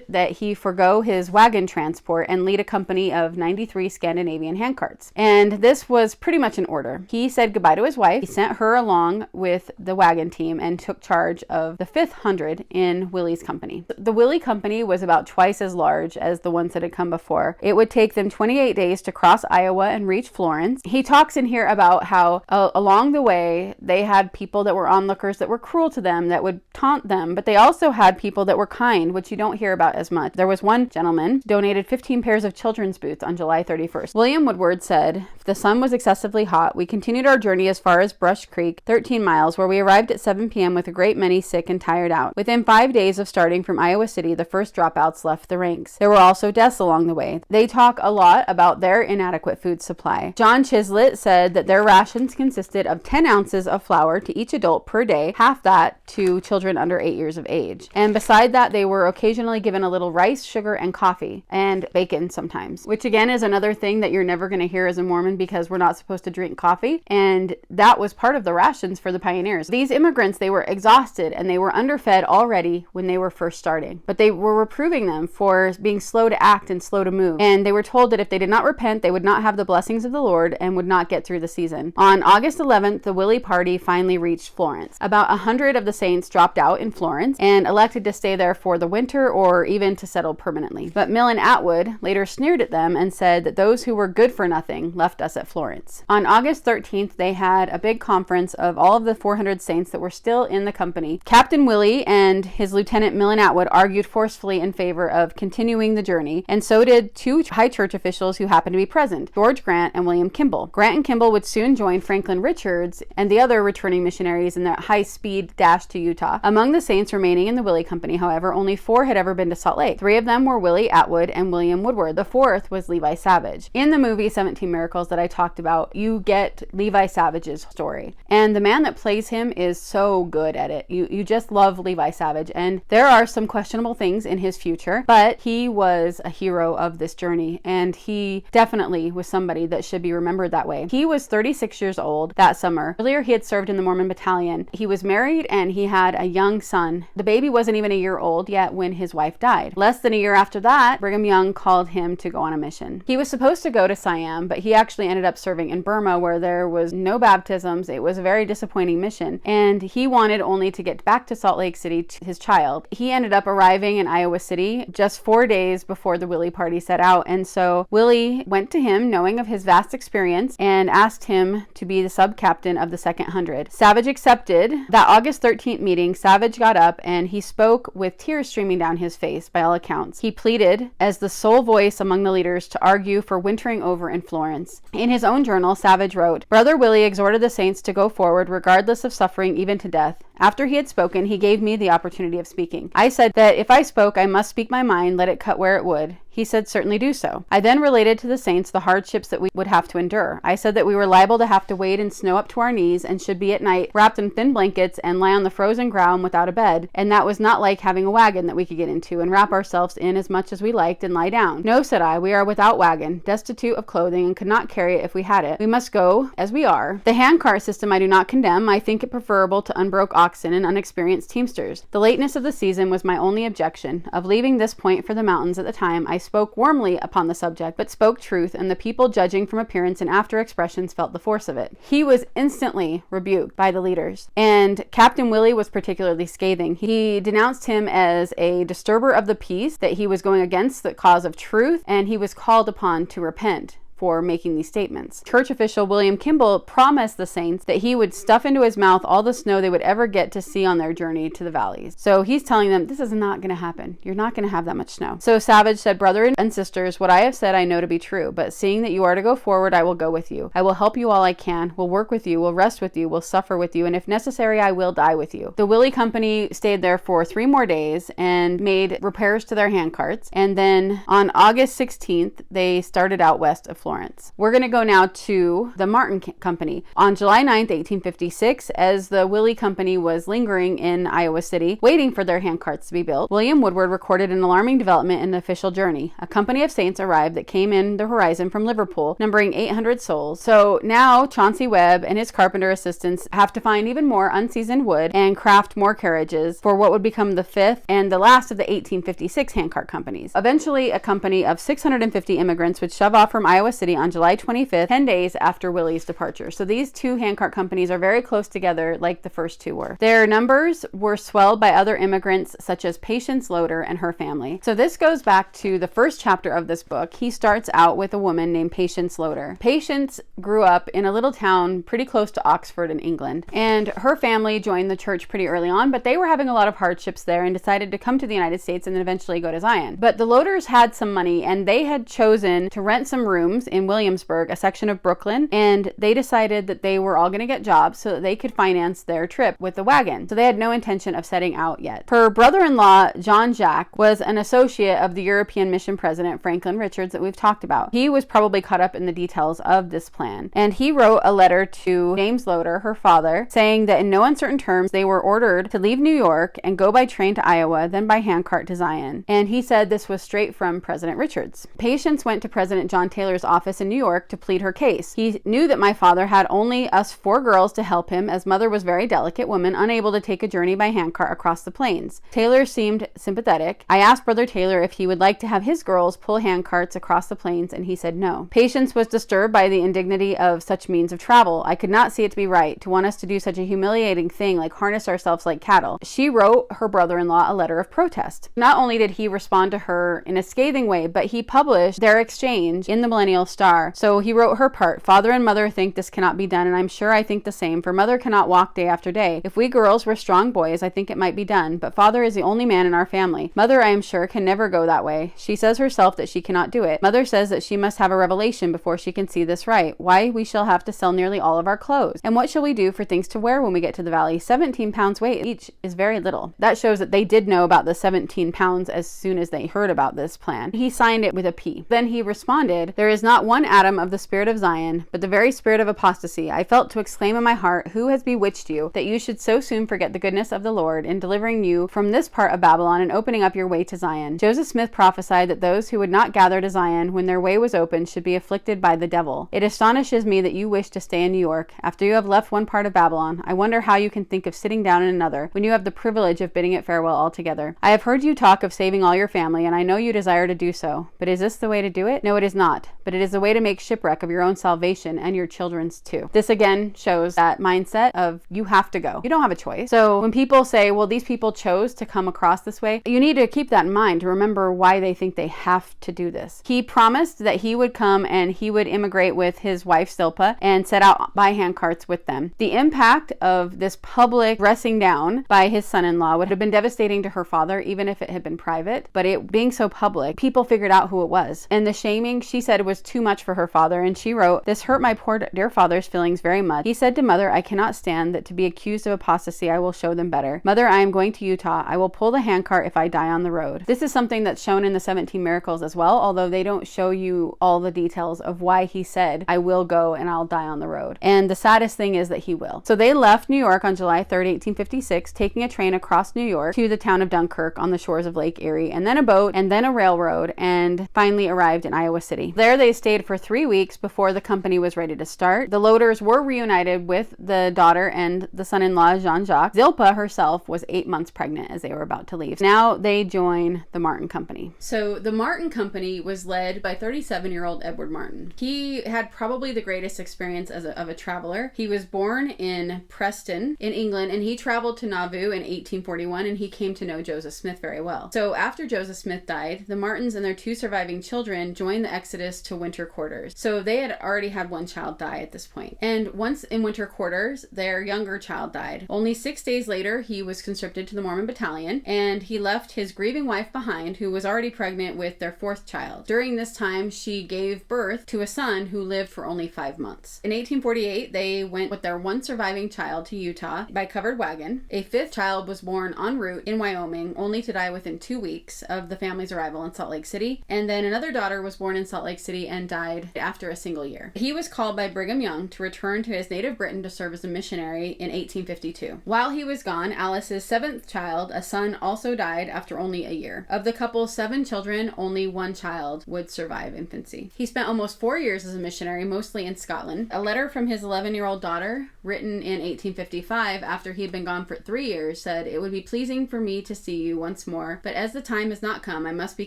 that he forego his wagon transport and lead a company of 93 Scandinavian handcarts. And this was pretty much an order. He said goodbye to his wife. He sent her along with the wagon team and took charge of the 5th 100 in Willie's company. The Willie company was about twice as large as the ones that had come before. It would take them 28 days to cross Iowa and reach Florence. He talks in here about how along the way they had people that were onlookers that were cruel to them, that would taunt them, but they also had people that were kind, which you don't hear about as much. There was one gentleman donated 15 pairs of children's boots on July 31st. William Woodward said, the sun was excessively hot. We continued our journey as far as Brush Creek, 13 miles, where we arrived at 7 p.m. with a great many sick and tired out. Within 5 days of starting from Iowa City, the first dropouts left the ranks. There were also deaths along the way. They talk a lot about their inadequate food supply. John Chislett said that their rations consisted of 10 ounces of flour to each adult per day, half that to children under 8 years of age. And beside that, they were occasionally given a little rice, sugar, and coffee, and bacon sometimes, which again is another thing that you're never going to hear as a Mormon because we're not supposed to drink coffee, and that was part of the rations for the pioneers. These immigrants, they were exhausted and they were underfed already when they were first starting, but they were reproving them for being slow to act and slow to move, and they were told that if they did not repent, they would not have the blessings of the Lord and would not get through the season. On August 11th, the Willie party finally reached Florence. About 100 of the saints dropped out in Florence and elected to stay there for the winter winter or even to settle permanently. But Mill and Atwood later sneered at them and said that those who were good for nothing left us at Florence. On August 13th, they had a big conference of all of the 400 saints that were still in the company. Captain Willie and his lieutenant Mill and Atwood argued forcefully in favor of continuing the journey, and so did two high church officials who happened to be present, George Grant and William Kimball. Grant and Kimball would soon join Franklin Richards and the other returning missionaries in their high-speed dash to Utah. Among the saints remaining in the Willie Company, however, only 4 had ever been to Salt Lake. 3 of them were Willie Atwood and William Woodward. The 4th was Levi Savage. In the movie 17 Miracles that I talked about, you get Levi Savage's story. And the man that plays him is so good at it. You just love Levi Savage. And there are some questionable things in his future, but he was a hero of this journey, and he definitely was somebody that should be remembered that way. He was 36 years old that summer. Earlier, he had served in the Mormon Battalion. He was married and he had a young son. The baby wasn't even a year old yet when his wife died. Less than a year after that, Brigham Young called him to go on a mission. He was supposed to go to Siam, but he actually ended up serving in Burma, where there was no baptisms. It was a very disappointing mission, and he wanted only to get back to Salt Lake City to his child. He ended up arriving in Iowa City just 4 days before the Willie party set out, and so Willie went to him knowing of his vast experience and asked him to be the sub-captain of the 2nd 100. Savage accepted. That August 13th meeting, Savage got up and he spoke with tears streaming down his face by all accounts. He pleaded as the sole voice among the leaders to argue for wintering over in Florence. In his own journal, Savage wrote, "Brother Willie exhorted the saints to go forward regardless of suffering, even to death. After he had spoken, he gave me the opportunity of speaking. I said that if I spoke, I must speak my mind, let it cut where it would. He said, certainly do so. I then related to the saints the hardships that we would have to endure. I said that we were liable to have to wade in snow up to our knees and should be at night wrapped in thin blankets and lie on the frozen ground without a bed, and that was not like having a wagon that we could get into and wrap ourselves in as much as we liked and lie down. No, said I, we are without wagon, destitute of clothing, and could not carry it if we had it. We must go as we are. The handcart system I do not condemn. I think it preferable to unbroke oxen and unexperienced teamsters. The lateness of the season was my only objection. Of leaving this point for the mountains at the time, I spoke warmly upon the subject, but spoke truth, and the people, judging from appearance and after expressions, felt the force of it. He was instantly rebuked by the leaders, and Captain Willie was particularly scathing. He denounced him as a disturber of the peace, that he was going against the cause of truth, and he was called upon to repent for making these statements. Church official William Kimball promised the saints that he would stuff into his mouth all the snow they would ever get to see on their journey to the valleys. So he's telling them, this is not going to happen. You're not going to have that much snow. So Savage said, brother and sisters, what I have said I know to be true, but seeing that you are to go forward, I will go with you. I will help you all I can, will work with you, will rest with you, will suffer with you, and if necessary, I will die with you. The Willie Company stayed there for 3 more days and made repairs to their handcarts, and then on August 16th, they started out west of Florence. We're going to go now to the Martin Company. On July 9th, 1856, as the Willie Company was lingering in Iowa City, waiting for their handcarts to be built, William Woodward recorded an alarming development in the official journey. A company of saints arrived that came in the horizon from Liverpool, numbering 800 souls. So now Chauncey Webb and his carpenter assistants have to find even more unseasoned wood and craft more carriages for what would become the 5th and the last of the 1856 handcart companies. Eventually, a company of 650 immigrants would shove off from Iowa City on July 25th, 10 days after Willie's departure. So these 2 handcart companies are very close together, like the first 2 were. Their numbers were swelled by other immigrants such as Patience Loader and her family. So this goes back to the first chapter of this book. He starts out with a woman named Patience Loader. Patience grew up in a little town pretty close to Oxford in England, and her family joined the church pretty early on, but they were having a lot of hardships there and decided to come to the United States and then eventually go to Zion. But the Loaders had some money, and they had chosen to rent some rooms in Williamsburg, a section of Brooklyn, and they decided that they were all going to get jobs so that they could finance their trip with the wagon. So they had no intention of setting out yet. Her brother-in-law, John Jack, was an associate of the European mission president, Franklin Richards, that we've talked about. He was probably caught up in the details of this plan, and he wrote a letter to James Loader, her father, saying that in no uncertain terms they were ordered to leave New York and go by train to Iowa, then by handcart to Zion. And he said this was straight from President Richards. Patience went to President John Taylor's office in New York to plead her case. He knew that my father had only us 4 girls to help him, as mother was a very delicate woman, unable to take a journey by handcart across the plains. Taylor seemed sympathetic. I asked Brother Taylor if he would like to have his girls pull handcarts across the plains, and he said no. Patience was disturbed by the indignity of such means of travel. I could not see it to be right to want us to do such a humiliating thing like harness ourselves like cattle. She wrote her brother-in-law a letter of protest. Not only did he respond to her in a scathing way, but he published their exchange in the Millennial Star. So he wrote her part. Father and mother think this cannot be done, and I'm sure I think the same, for mother cannot walk day after day. If we girls were strong boys, I think it might be done, but father is the only man in our family. Mother, I am sure, can never go that way. She says herself that she cannot do it. Mother says that she must have a revelation before she can see this right. Why, we shall have to sell nearly all of our clothes. And what shall we do for things to wear when we get to the valley? 17 pounds weight each is very little. That shows that they did know about the 17 pounds as soon as they heard about this plan. He signed it with a P. Then he responded, there is not one atom of the spirit of Zion, but the very spirit of apostasy. I felt to exclaim in my heart, who has bewitched you, that you should so soon forget the goodness of the Lord in delivering you from this part of Babylon and opening up your way to Zion? Joseph Smith prophesied that those who would not gather to Zion when their way was open should be afflicted by the devil. It astonishes me that you wish to stay in New York after you have left one part of Babylon. I wonder how you can think of sitting down in another when you have the privilege of bidding it farewell altogether. I have heard you talk of saving all your family, and I know you desire to do so. But is this the way to do it? No, it is not. But it is the way to make shipwreck of your own salvation and your children's too. This again shows that mindset of you have to go. You don't have a choice. So when people say, well, these people chose to come across this way, you need to keep that in mind to remember why they think they have to do this. He promised that he would come and he would immigrate with his wife Zilpah and set out by handcarts with them. The impact of this public dressing down by his son-in-law would have been devastating to her father, even if it had been private. But it being so public, people figured out who it was. And the shaming, she said, was too much for her father. And she wrote, this hurt my poor dear father's feelings very much. He said to mother, I cannot stand that to be accused of apostasy. I will show them better. Mother, I am going to Utah. I will pull the handcart if I die on the road. This is something that's shown in the 17 miracles as well, although they don't show you all the details of why he said, I will go and I'll die on the road. And the saddest thing is that he will. So they left New York on July 3rd, 1856, taking a train across New York to the town of Dunkirk on the shores of Lake Erie, and then a boat, and then a railroad, and finally arrived in Iowa City. There they stayed for 3 weeks before the company was ready to start. The loaders were reunited with the daughter and the son-in-law, Jean-Jacques. Zilpah herself was 8 months pregnant as they were about to leave. Now they join the Martin Company. So the Martin Company was led by 37-year-old Edward Martin. He had probably the greatest experience of a traveler. He was born in Preston in England, and he traveled to Nauvoo in 1841, and he came to know Joseph Smith very well. So after Joseph Smith died, the Martins and their 2 surviving children joined the exodus to winter quarters. So they had already had 1 child die at this point. And once in winter quarters, their younger child died. Only 6 days later, he was conscripted to the Mormon battalion, and he left his grieving wife behind, who was already pregnant with their 4th child. During this time, she gave birth to a son who lived for only 5 months. In 1848, they went with their 1 surviving child to Utah by covered wagon. A 5th child was born en route in Wyoming, only to die within 2 weeks of the family's arrival in Salt Lake City. And then another daughter was born in Salt Lake City and died after a single year. He was called by Brigham Young to return to his native Britain to serve as a missionary in 1852. While he was gone, Alice's 7th child, a son, also died after only a year. Of the couple's 7 children, only 1 child would survive infancy. He spent almost 4 years as a missionary, mostly in Scotland. A letter from his 11-year-old daughter, written in 1855 after he had been gone for 3 years, said, it would be pleasing for me to see you once more, but as the time has not come, I must be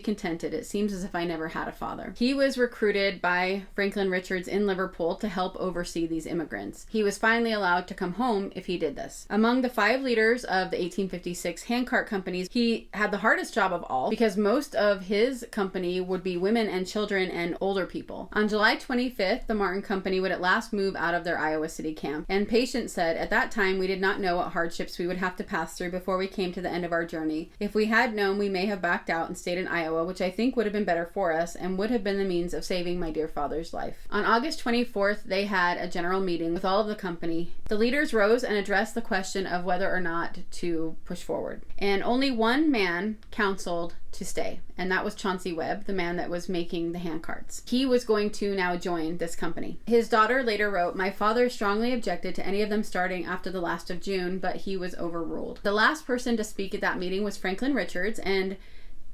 contented. It seems as if I never had a father. He was recruited by Franklin Richards in Liverpool to help oversee these immigrants. He was finally allowed to come home if he did this. Among the 5 leaders of the 1856 handcart companies, he had the hardest job of all because most of his company would be women and children and older people. On July 25th, the Martin Company would at last move out of their Iowa City camp, and Patience said, at that time we did not know what hardships we would have to pass through before we came to the end of our journey. If we had known, we may have backed out and stayed in Iowa, which I think would have been better for us and would have been the means of saving my dear father's life. On August 24th, they had a general meeting with all of the company. The leaders rose and addressed the question of whether or not to push forward. And only one man counseled to stay, and that was Chauncey Webb, the man that was making the handcarts. He was going to now join this company. His daughter later wrote, my father strongly objected to any of them starting after the last of June, but he was overruled. The last person to speak at that meeting was Franklin Richards, and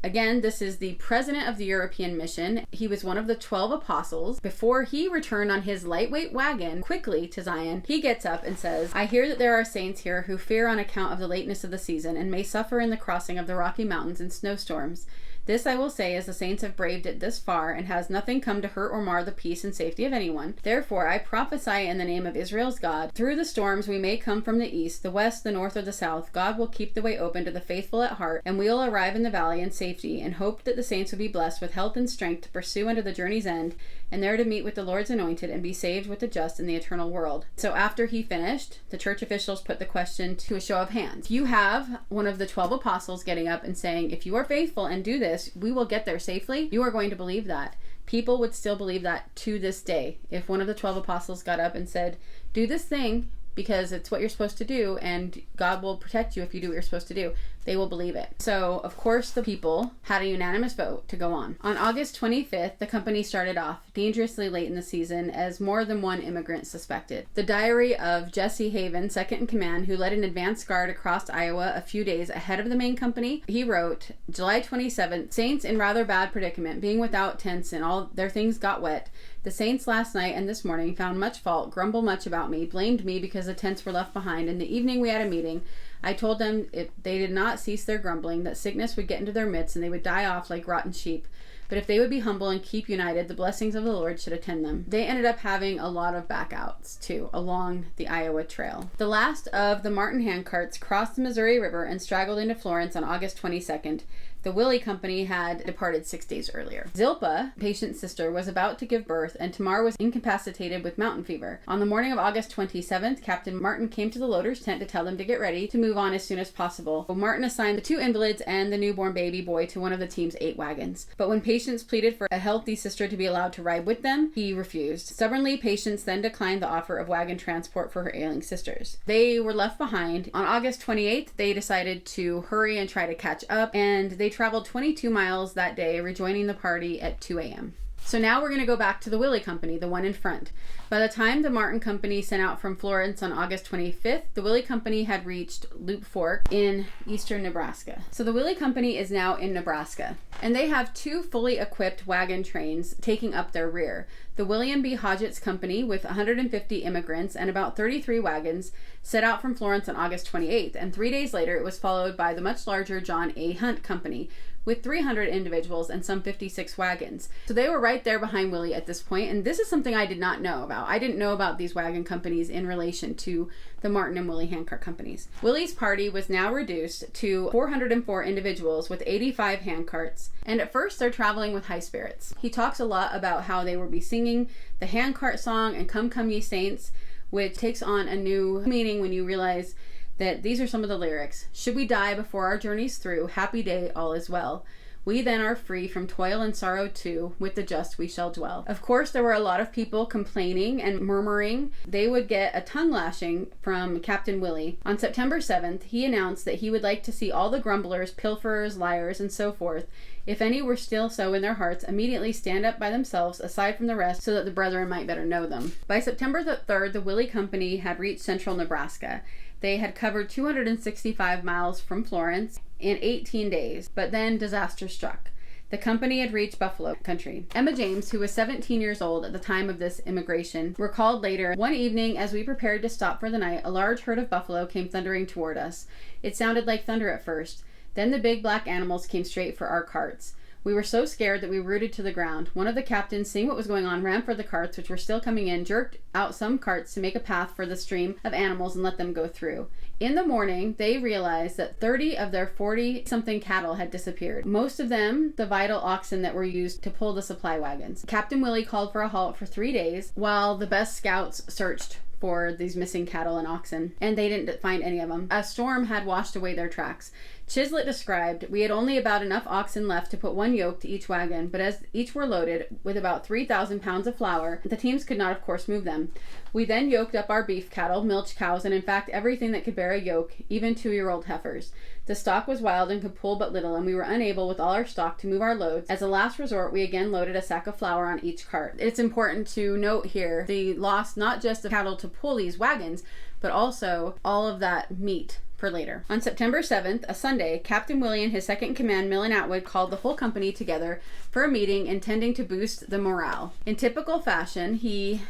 Again, this is the president of the European mission. He was one of the 12 apostles. Before he returned on his lightweight wagon quickly to Zion, he gets up and says, "I hear that there are saints here who fear on account of the lateness of the season and may suffer in the crossing of the Rocky Mountains in snowstorms. This I will say, as the saints have braved it this far, and has nothing come to hurt or mar the peace and safety of anyone. Therefore I prophesy in the name of Israel's God, through the storms we may come from the east, the west, the north, or the south, God will keep the way open to the faithful at heart, and we will arrive in the valley in safety, and hope that the saints will be blessed with health and strength to pursue unto the journey's end, and there to meet with the Lord's anointed, and be saved with the just in the eternal world." So after he finished, the church officials put the question to a show of hands. You have one of the 12 apostles getting up and saying, "If you are faithful and do this, we will get there safely." You are going to believe that. People would still believe that to this day. If one of the 12 apostles got up and said, "Do this thing because it's what you're supposed to do, and God will protect you if you do what you're supposed to do," they will believe it. So, of course, the people had a unanimous vote to go on. On August 25th, the company started off dangerously late in the season, as more than one immigrant suspected. The diary of Jesse Haven, second in command, who led an advance guard across Iowa a few days ahead of the main company, he wrote, July 27th, "Saints in rather bad predicament, being without tents and all their things got wet. The saints last night and this morning found much fault, grumbled much about me, blamed me because the tents were left behind. In the evening we had a meeting. I told them if they did not cease their grumbling, that sickness would get into their midst and they would die off like rotten sheep. But if they would be humble and keep united, the blessings of the Lord should attend them." They ended up having a lot of backouts, too, along the Iowa Trail. The last of the Mormon Handcarts crossed the Missouri River and straggled into Florence on August 22nd. The Willie Company had departed 6 days earlier. Zilpah, patient's sister, was about to give birth, and Tamar was incapacitated with mountain fever. On the morning of August 27th, Captain Martin came to the loader's tent to tell them to get ready to move on as soon as possible. Martin assigned the 2 invalids and the newborn baby boy to one of the team's 8 wagons. But when Patience pleaded for a healthy sister to be allowed to ride with them, he refused. Stubbornly, Patience then declined the offer of wagon transport for her ailing sisters. They were left behind. On August 28th, they decided to hurry and try to catch up, and they traveled 22 miles that day, rejoining the party at 2 a.m. So now we're going to go back to the Willie Company, the one in front. By the time the Martin Company set out from Florence on August 25th, the Willie Company had reached Loup Fork in eastern Nebraska. So the Willie Company is now in Nebraska, and they have 2 fully equipped wagon trains taking up their rear. The William B. Hodgett's Company, with 150 immigrants and about 33 wagons, set out from Florence on August 28th, and 3 days later it was followed by the much larger John A. Hunt Company, with 300 individuals and some 56 wagons. So they were right there behind Willie at this point, and this is something I did not know about. I didn't know about these wagon companies in relation to the Martin and Willie Handcart companies. Willie's party was now reduced to 404 individuals with 85 handcarts, and at first they're traveling with high spirits. He talks a lot about how they will be singing the handcart song and Come Come Ye Saints, which takes on a new meaning when you realize that these are some of the lyrics. "Should we die before our journey's through, happy day, all is well. We then are free from toil and sorrow too, with the just we shall dwell." Of course, there were a lot of people complaining and murmuring. They would get a tongue lashing from Captain Willie. On September 7th, he announced that he would like to see all the grumblers, pilferers, liars, and so forth, if any were still so in their hearts, immediately stand up by themselves aside from the rest, so that the brethren might better know them. By September 3rd, the Willie Company had reached central Nebraska. They had covered 265 miles from Florence in 18 days, but then disaster struck. The company had reached Buffalo country. Emma James, who was 17 years old at the time of this immigration, recalled later, "One evening, as we prepared to stop for the night, a large herd of buffalo came thundering toward us. It sounded like thunder at first. Then the big black animals came straight for our carts. We were so scared that we rooted to the ground. One of the captains, seeing what was going on, ran for the carts, which were still coming in, jerked out some carts to make a path for the stream of animals and let them go through. In the morning, they realized that 30 of their 40-something cattle had disappeared. Most of them, the vital oxen that were used to pull the supply wagons. Captain Willie called for a halt for 3 days, while the best scouts searched for these missing cattle and oxen, and they didn't find any of them. A storm had washed away their tracks. Chislett described, "We had only about enough oxen left to put 1 yoke to each wagon, but as each were loaded with about 3,000 pounds of flour, the teams could not, of course, move them. We then yoked up our beef cattle, milch cows, and in fact everything that could bear a yoke, even 2-year-old heifers. The stock was wild and could pull but little, and we were unable with all our stock to move our loads. As a last resort, we again loaded a sack of flour on each cart." It's important to note here the loss not just of cattle to pull these wagons, but also all of that meat for later. On September 7th, a Sunday, Captain Willie and his second-in-command, Millen Atwood, called the whole company together for a meeting intending to boost the morale. In typical fashion, he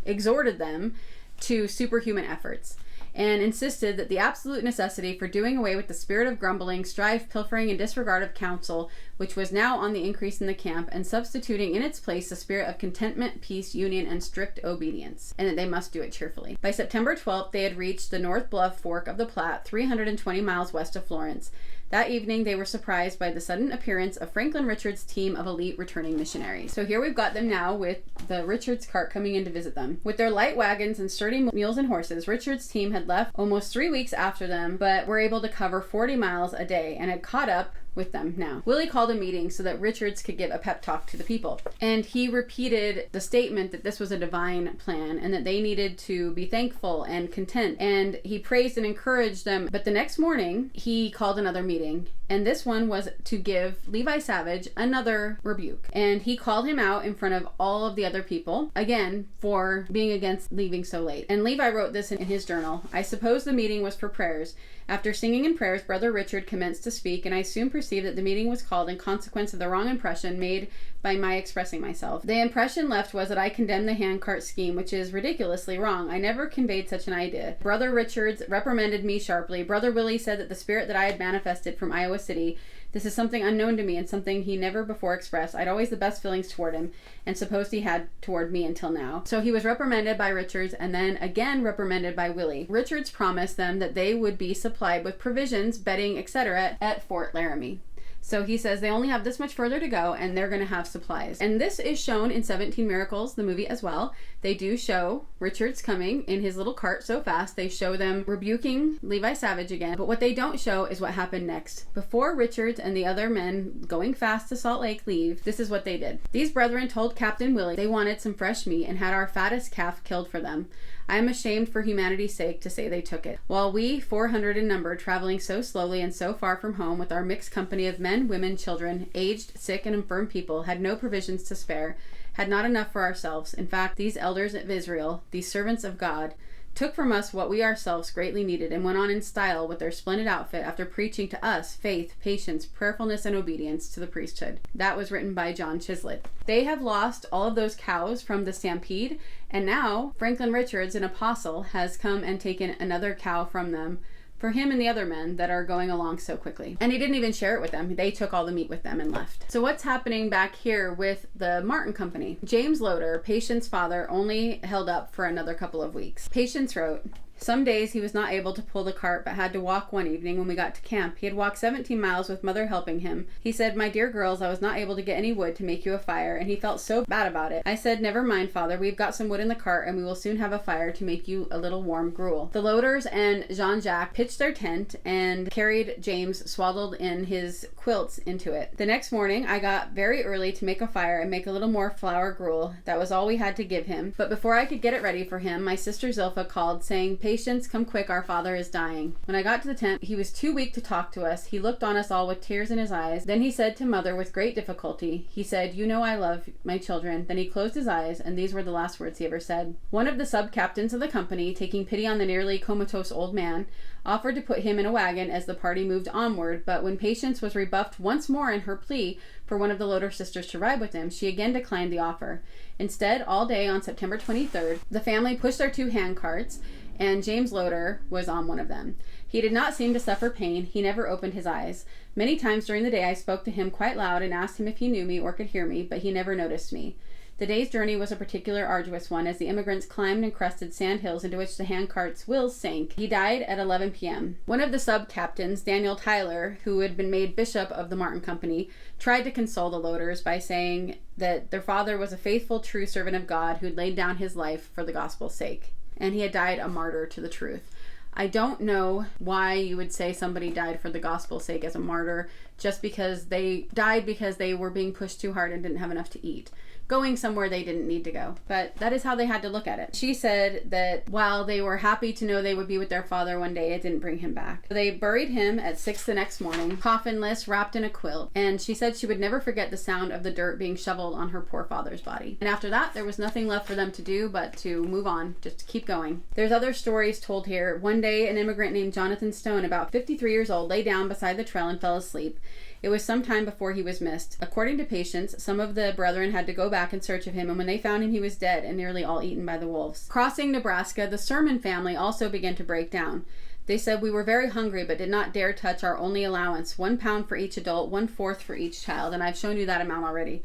exhorted them to superhuman efforts and insisted that the absolute necessity for doing away with the spirit of grumbling, strife, pilfering, and disregard of counsel, which was now on the increase in the camp, and substituting in its place the spirit of contentment, peace, union, and strict obedience, and that they must do it cheerfully. By September 12th, they had reached the North Bluff Fork of the Platte, 320 miles west of Florence. That evening, they were surprised by the sudden appearance of Franklin Richards' team of elite returning missionaries. So here we've got them now with the Richards cart coming in to visit them. With their light wagons and sturdy mules and horses, Richards' team had left almost 3 weeks after them, but were able to cover 40 miles a day and had caught up with them now. Willie called a meeting so that Richards could give a pep talk to the people. And he repeated the statement that this was a divine plan and that they needed to be thankful and content. And he praised and encouraged them. But the next morning, he called another meeting. And this one was to give Levi Savage another rebuke. And he called him out in front of all of the other people, again, for being against leaving so late. And Levi wrote this in his journal. I suppose the meeting was for prayers. After singing in prayers, Brother Richard commenced to speak, and I soon perceived that the meeting was called in consequence of the wrong impression made by my expressing myself. The impression left was that I condemned the handcart scheme, which is ridiculously wrong. I never conveyed such an idea. Brother Richards reprimanded me sharply. Brother Willie said that the spirit that I had manifested from Iowa City, this is something unknown to me and something he never before expressed. I'd always the best feelings toward him and supposed he had toward me until now. So he was reprimanded by Richards and then again reprimanded by Willie. Richards promised them that they would be supplied with provisions, bedding, etc. at Fort Laramie. So he says they only have this much further to go and they're going to have supplies. And this is shown in 17 Miracles, the movie, as well. They do show Richards coming in his little cart so fast. They show them rebuking Levi Savage again. But what they don't show is what happened next. Before Richards and the other men going fast to Salt Lake leave, this is what they did. These brethren told Captain Willie they wanted some fresh meat and had our fattest calf killed for them. I am ashamed for humanity's sake to say they took it. While we, 400 in number, traveling so slowly and so far from home with our mixed company of men, women, children, aged, sick, and infirm people, had no provisions to spare, had not enough for ourselves. In fact, these elders of Israel, these servants of God, took from us what we ourselves greatly needed and went on in style with their splendid outfit after preaching to us faith, patience, prayerfulness, and obedience to the priesthood. That was written by John Chislett. They have lost all of those cows from the stampede, and now Franklin Richards, an apostle, has come and taken another cow from them for him and the other men that are going along so quickly. And he didn't even share it with them. They took all the meat with them and left. So what's happening back here with the Martin Company? James Loder, Patience's father, only held up for another couple of weeks. Patience wrote, some days he was not able to pull the cart, but had to walk one evening when we got to camp. He had walked 17 miles with mother helping him. He said, my dear girls, I was not able to get any wood to make you a fire, and he felt so bad about it. I said, never mind, father, we've got some wood in the cart, and we will soon have a fire to make you a little warm gruel. The Loders and Jean-Jacques pitched their tent and carried James swaddled in his quilts into it. The next morning, I got very early to make a fire and make a little more flour gruel. That was all we had to give him. But before I could get it ready for him, my sister Zilpha called, saying, Patience, come quick, our father is dying. When I got to the tent, he was too weak to talk to us. He looked on us all with tears in his eyes. Then he said to mother with great difficulty, he said, you know I love my children. Then he closed his eyes, and these were the last words he ever said. One of the sub-captains of the company, taking pity on the nearly comatose old man, offered to put him in a wagon as the party moved onward, but when Patience was rebuffed once more in her plea for one of the Loder sisters to ride with him, she again declined the offer. Instead, all day on September 23rd, the family pushed their 2 handcarts, and James Loder was on one of them. He did not seem to suffer pain. He never opened his eyes. Many times during the day I spoke to him quite loud and asked him if he knew me or could hear me, but he never noticed me. The day's journey was a particularly arduous one, as the immigrants climbed and crested sand hills into which the handcart's wheels sank. He died at 11 p.m. One of the sub-captains, Daniel Tyler, who had been made bishop of the Martin Company, tried to console the Loders by saying that their father was a faithful, true servant of God who had laid down his life for the gospel's sake, and he had died a martyr to the truth. I don't know why you would say somebody died for the gospel's sake as a martyr just because they died because they were being pushed too hard and didn't have enough to eat. going somewhere they didn't need to go. But that is how they had to look at it. She said that while they were happy to know they would be with their father one day, it didn't bring him back. They buried him at 6 the next morning, coffinless, wrapped in a quilt, and she said she would never forget the sound of the dirt being shoveled on her poor father's body. And after that, there was nothing left for them to do but to move on, just to keep going. There's other stories told here. One day, an immigrant named Jonathan Stone, about 53 years old, lay down beside the trail and fell asleep. It was some time before he was missed. According to patients, some of the brethren had to go back in search of him, and when they found him, he was dead and nearly all eaten by the wolves. Crossing Nebraska, the Sermon family also began to break down. They said, "We were very hungry, but did not dare touch our only allowance, 1 pound for each adult, 1/4 for each child," and I've shown you that amount already.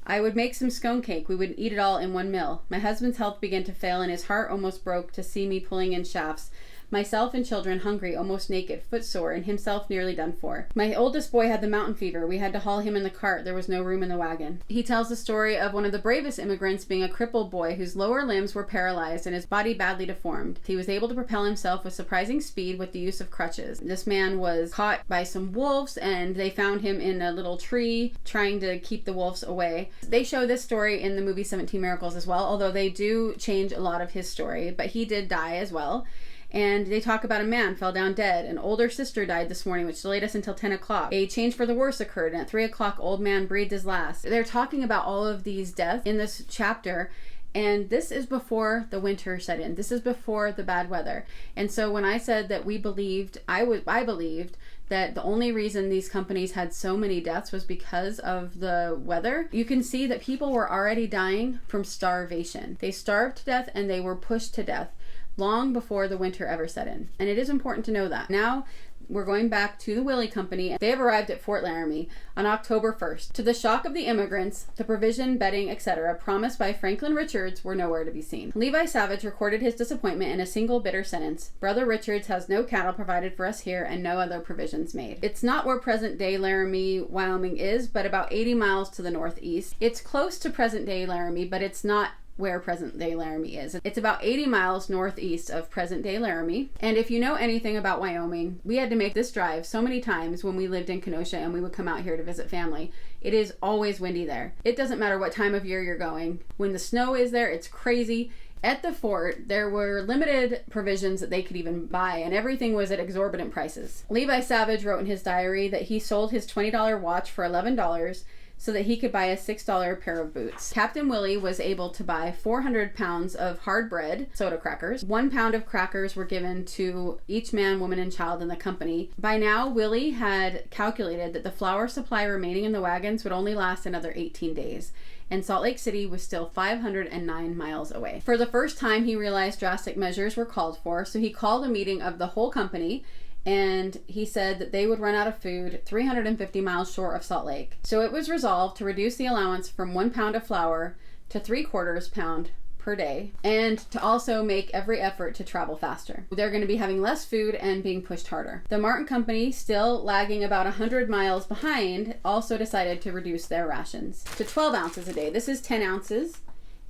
"I would make some scone cake. We would eat it all in one meal. My husband's health began to fail, and his heart almost broke to see me pulling in shafts. Myself and children hungry, almost naked, footsore, and himself nearly done for. My oldest boy had the mountain fever. We had to haul him in the cart. There was no room in the wagon." He tells the story of one of the bravest immigrants being a crippled boy whose lower limbs were paralyzed and his body badly deformed. He was able to propel himself with surprising speed with the use of crutches. This man was caught by some wolves, and they found him in a little tree trying to keep the wolves away. They show this story in the movie 17 Miracles as well, although they do change a lot of his story, but he did die as well. And they talk about a man fell down dead. An older sister died this morning, which delayed us until 10 o'clock. A change for the worse occurred, and at 3 o'clock, old man breathed his last. They're talking about all of these deaths in this chapter, and this is before the winter set in. This is before the bad weather. And so when I said that we believed, I believed that the only reason these companies had so many deaths was because of the weather. You can see that people were already dying from starvation. They starved to death and they were pushed to death long before the winter ever set in. And it is important to know that. Now, we're going back to the Willie Company. They have arrived at Fort Laramie on October 1st. To the shock of the immigrants, the provision, bedding, etc. promised by Franklin Richards were nowhere to be seen. Levi Savage recorded his disappointment in a single bitter sentence: "Brother Richards has no cattle provided for us here and no other provisions made." It's not where present-day Laramie, Wyoming is, but about 80 miles to the northeast. It's close to present-day Laramie, but it's not where present-day Laramie is. It's about 80 miles northeast of present-day Laramie. And if you know anything about Wyoming, we had to make this drive so many times when we lived in Kenosha and we would come out here to visit family. It is always windy there. It doesn't matter what time of year you're going. When the snow is there, it's crazy. At the fort, there were limited provisions that they could even buy, and everything was at exorbitant prices. Levi Savage wrote in his diary that he sold his $20 watch for $11 so that he could buy a $6 pair of boots. Captain Willie was able to buy 400 pounds of hard bread, soda crackers. 1 pound of crackers were given to each man, woman, and child in the company. By now, Willie had calculated that the flour supply remaining in the wagons would only last another 18 days. And Salt Lake City was still 509 miles away. For the first time, he realized drastic measures were called for, so he called a meeting of the whole company, and he said that they would run out of food 350 miles short of Salt Lake. So it was resolved to reduce the allowance from 1 pound of flour to 3/4 pound per day, and to also make every effort to travel faster. They're going to be having less food and being pushed harder. The Martin Company, still lagging about 100 miles behind, also decided to reduce their rations to 12 ounces a day. This is 10 ounces,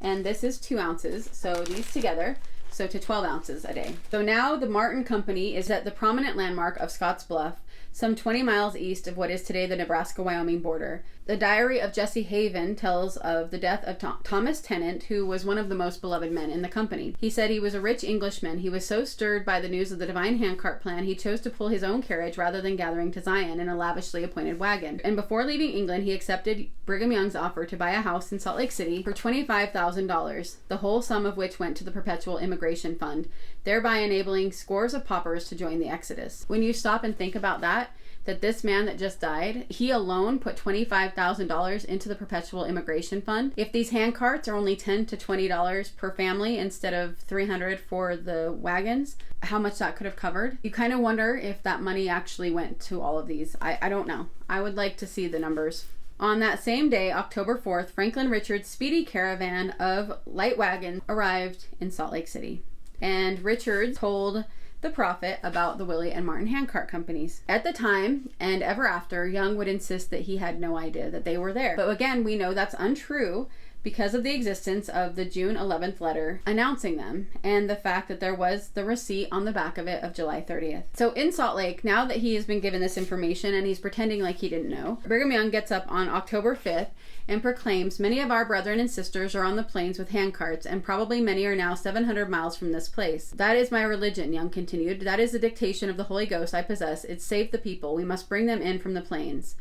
and this is 2 ounces, so these together, so to 12 ounces a day. So now the Martin Company is at the prominent landmark of Scotts Bluff, some 20 miles east of what is today the Nebraska-Wyoming border. The diary of Jesse Haven tells of the death of Thomas Tennant, who was one of the most beloved men in the company. He said he was a rich Englishman. He was so stirred by the news of the divine handcart plan, he chose to pull his own carriage rather than gathering to Zion in a lavishly appointed wagon. And before leaving England, he accepted Brigham Young's offer to buy a house in Salt Lake City for $25,000, the whole sum of which went to the Perpetual Immigration Fund, thereby enabling scores of paupers to join the Exodus. When you stop and think about that this man that just died, he alone put $25,000 into the Perpetual Immigration Fund. If these handcarts are only $10 to $20 per family instead of $300 for the wagons, how much that could have covered. You kind of wonder if that money actually went to all of these. I don't know. I would like to see the numbers. On that same day, October 4th, Franklin Richards' speedy caravan of light wagons arrived in Salt Lake City. And Richards told the prophet about the Willie and Martin Handcart companies. At the time, and ever after, Young would insist that he had no idea that they were there. But again, we know that's untrue, because of the existence of the June 11th letter announcing them and the fact that there was the receipt on the back of it of July 30th. So in Salt Lake, now that he has been given this information and he's pretending like he didn't know, Brigham Young gets up on October 5th and proclaims, "Many of our brethren and sisters are on the plains with handcarts, and probably many are now 700 miles from this place. That is my religion," Young continued. "That is the dictation of the Holy Ghost I possess. It's save the people. We must bring them in from the plains.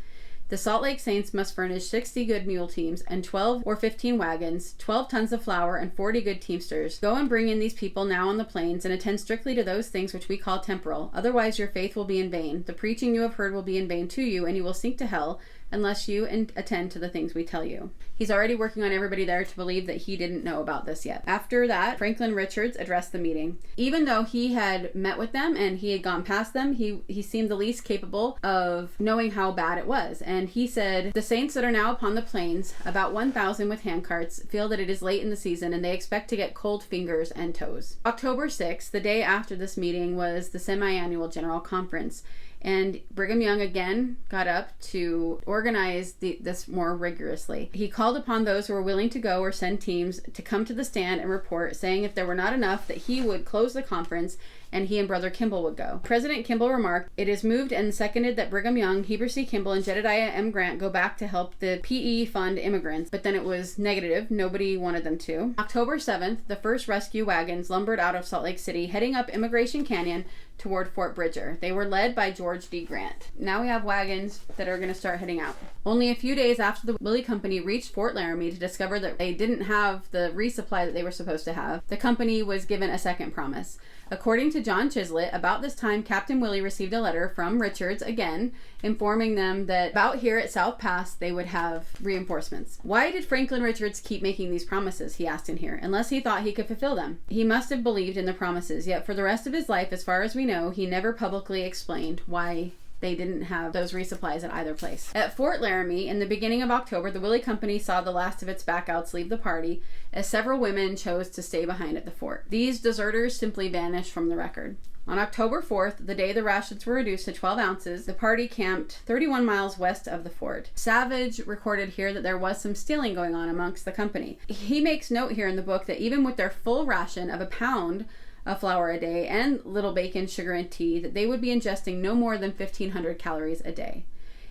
The Salt Lake Saints must furnish 60 good mule teams and 12 or 15 wagons, 12 tons of flour, and 40 good teamsters. Go and bring in these people now on the plains, and attend strictly to those things which we call temporal. Otherwise your faith will be in vain. The preaching you have heard will be in vain to you, and you will sink to hell unless you attend to the things we tell you." He's already working on everybody there to believe that he didn't know about this yet. After that, Franklin Richards addressed the meeting. Even though he had met with them and he had gone past them, he seemed the least capable of knowing how bad it was. And he said, "The saints that are now upon the plains, about 1,000 with handcarts, feel that it is late in the season and they expect to get cold fingers and toes." October 6th, the day after this meeting, was the semi-annual General Conference. And Brigham Young again got up to organize this more rigorously. He called upon those who were willing to go or send teams to come to the stand and report, saying if there were not enough, that he would close the conference and he and Brother Kimball would go. President Kimball remarked, "It is moved and seconded that Brigham Young, Heber C. Kimball, and Jedediah M. Grant go back to help the PE fund immigrants," but then it was negative. Nobody wanted them to. October 7th, the first rescue wagons lumbered out of Salt Lake City, heading up Immigration Canyon toward Fort Bridger. They were led by George D. Grant. Now we have wagons that are going to start heading out. Only a few days after the Willie Company reached Fort Laramie to discover that they didn't have the resupply that they were supposed to have, the company was given a second promise. According to John Chislett, about this time, Captain Willie received a letter from Richards again, informing them that about here at South Pass, they would have reinforcements. Why did Franklin Richards keep making these promises, he asked in here, unless he thought he could fulfill them? He must have believed in the promises, yet for the rest of his life, as far as we know, he never publicly explained why they didn't have those resupplies at either place. At Fort Laramie, in the beginning of October, the Willie Company saw the last of its backouts leave the party, as several women chose to stay behind at the fort. These deserters simply vanished from the record. On October 4th, the day the rations were reduced to 12 ounces, the party camped 31 miles west of the fort. Savage recorded here that there was some stealing going on amongst the company. He makes note here in the book that even with their full ration of a pound of flour a day and little bacon, sugar, and tea, that they would be ingesting no more than 1,500 calories a day.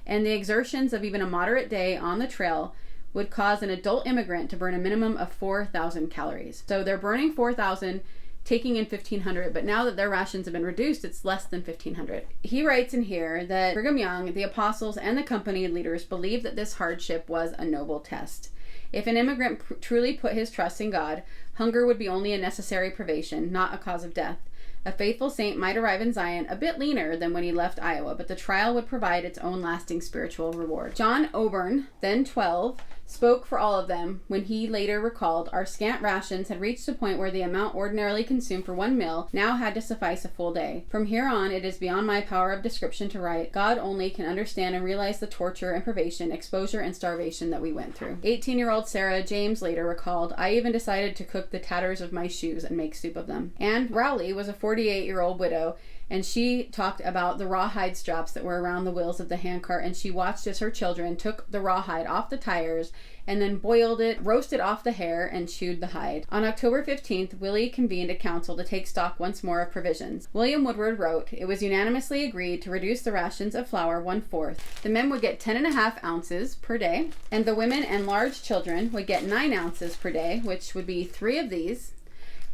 And the exertions of even a moderate day on the trail would cause an adult immigrant to burn a minimum of 4,000 calories. So they're burning 4,000, taking in 1,500, but now that their rations have been reduced, it's less than 1,500. He writes in here that Brigham Young, the apostles, and the company leaders believed that this hardship was a noble test. If an immigrant truly put his trust in God, hunger would be only a necessary privation, not a cause of death. A faithful saint might arrive in Zion a bit leaner than when he left Iowa, but the trial would provide its own lasting spiritual reward. John Oburn, then 12, spoke for all of them when he later recalled, "Our scant rations had reached a point where the amount ordinarily consumed for one meal now had to suffice a full day. From here on, it is beyond my power of description to write. God only can understand and realize the torture and privation, exposure and starvation that we went through." 18-year-old Sarah James later recalled, "I even decided to cook the tatters of my shoes and make soup of them." Anne Rowley was a 48-year-old widow, and she talked about the rawhide straps that were around the wheels of the handcart, and she watched as her children took the rawhide off the tires and then boiled it, roasted off the hair, and chewed the hide. On October 15th, Willie convened a council to take stock once more of provisions. William Woodward wrote, "It was unanimously agreed to reduce the rations of flour 1/4. The men would get 10.5 ounces per day, and the women and large children would get 9 ounces per day, which would be 3 of these,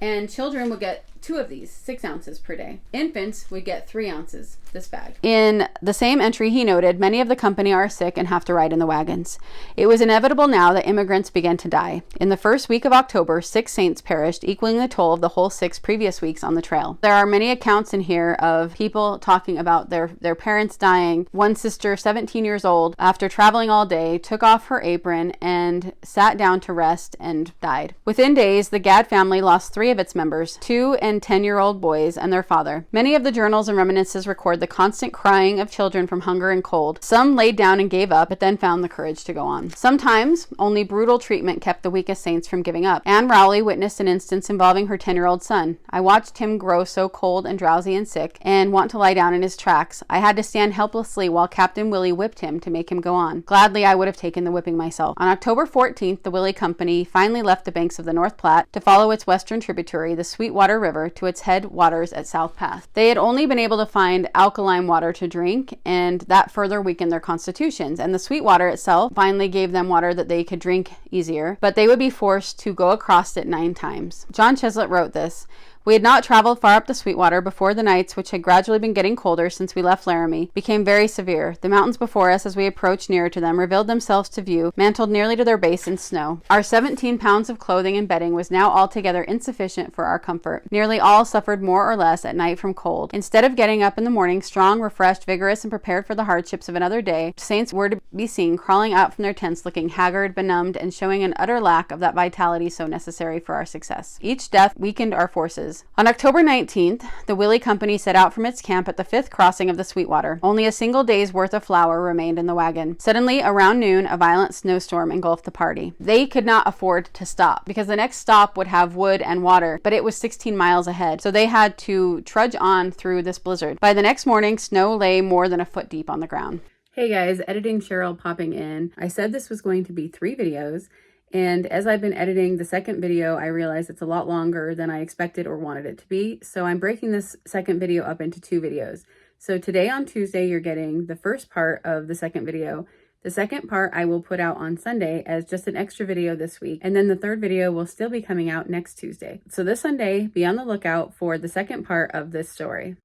and children would get 2 of these, 6 ounces per day. Infants would get 3 ounces, this bag." In the same entry, he noted, "Many of the company are sick and have to ride in the wagons." It was inevitable now that immigrants began to die. In the first week of October, 6 saints perished, equaling the toll of the whole 6 previous weeks on the trail. There are many accounts in here of people talking about their parents dying. One sister, 17 years old, after traveling all day, took off her apron and sat down to rest and died. Within days, the Gadd family lost 3 of its members. 2 and and 10-year-old boys and their father. Many of the journals and reminiscences record the constant crying of children from hunger and cold. Some laid down and gave up, but then found the courage to go on. Sometimes, only brutal treatment kept the weakest saints from giving up. Anne Rowley witnessed an instance involving her 10-year-old son. I watched him grow so cold and drowsy and sick, and want to lie down in his tracks. I had to stand helplessly while Captain Willie whipped him to make him go on. Gladly, I would have taken the whipping myself. On October 14th, the Willie Company finally left the banks of the North Platte to follow its western tributary, the Sweetwater River, to its headwaters at South Pass. They had only been able to find alkaline water to drink, and that further weakened their constitutions, and the Sweetwater itself finally gave them water that they could drink easier, but they would be forced to go across it 9 times. John Chislett wrote this: "We had not traveled far up the Sweetwater before the nights, which had gradually been getting colder since we left Laramie, became very severe. The mountains before us, as we approached nearer to them, revealed themselves to view, mantled nearly to their base in snow. Our 17 pounds of clothing and bedding was now altogether insufficient for our comfort. Nearly all suffered more or less at night from cold. Instead of getting up in the morning strong, refreshed, vigorous, and prepared for the hardships of another day, saints were to be seen crawling out from their tents looking haggard, benumbed, and showing an utter lack of that vitality so necessary for our success. Each death weakened our forces. On October 19th, the Willie Company set out from its camp at the 5th crossing of the Sweetwater. Only a single day's worth of flour remained in the wagon. Suddenly, around noon, a violent snowstorm engulfed the party. They could not afford to stop, because the next stop would have wood and water, but it was 16 miles ahead, so they had to trudge on through this blizzard. By the next morning, snow lay more than a foot deep on the ground." Hey guys, editing Cheryl popping in. I said this was going to be 3 videos, and as I've been editing the second video, I realized it's a lot longer than I expected or wanted it to be. So I'm breaking this second video up into 2 videos. So today on Tuesday, you're getting the first part of the second video. The second part I will put out on Sunday as just an extra video this week. And then the third video will still be coming out next Tuesday. So this Sunday, be on the lookout for the second part of this story.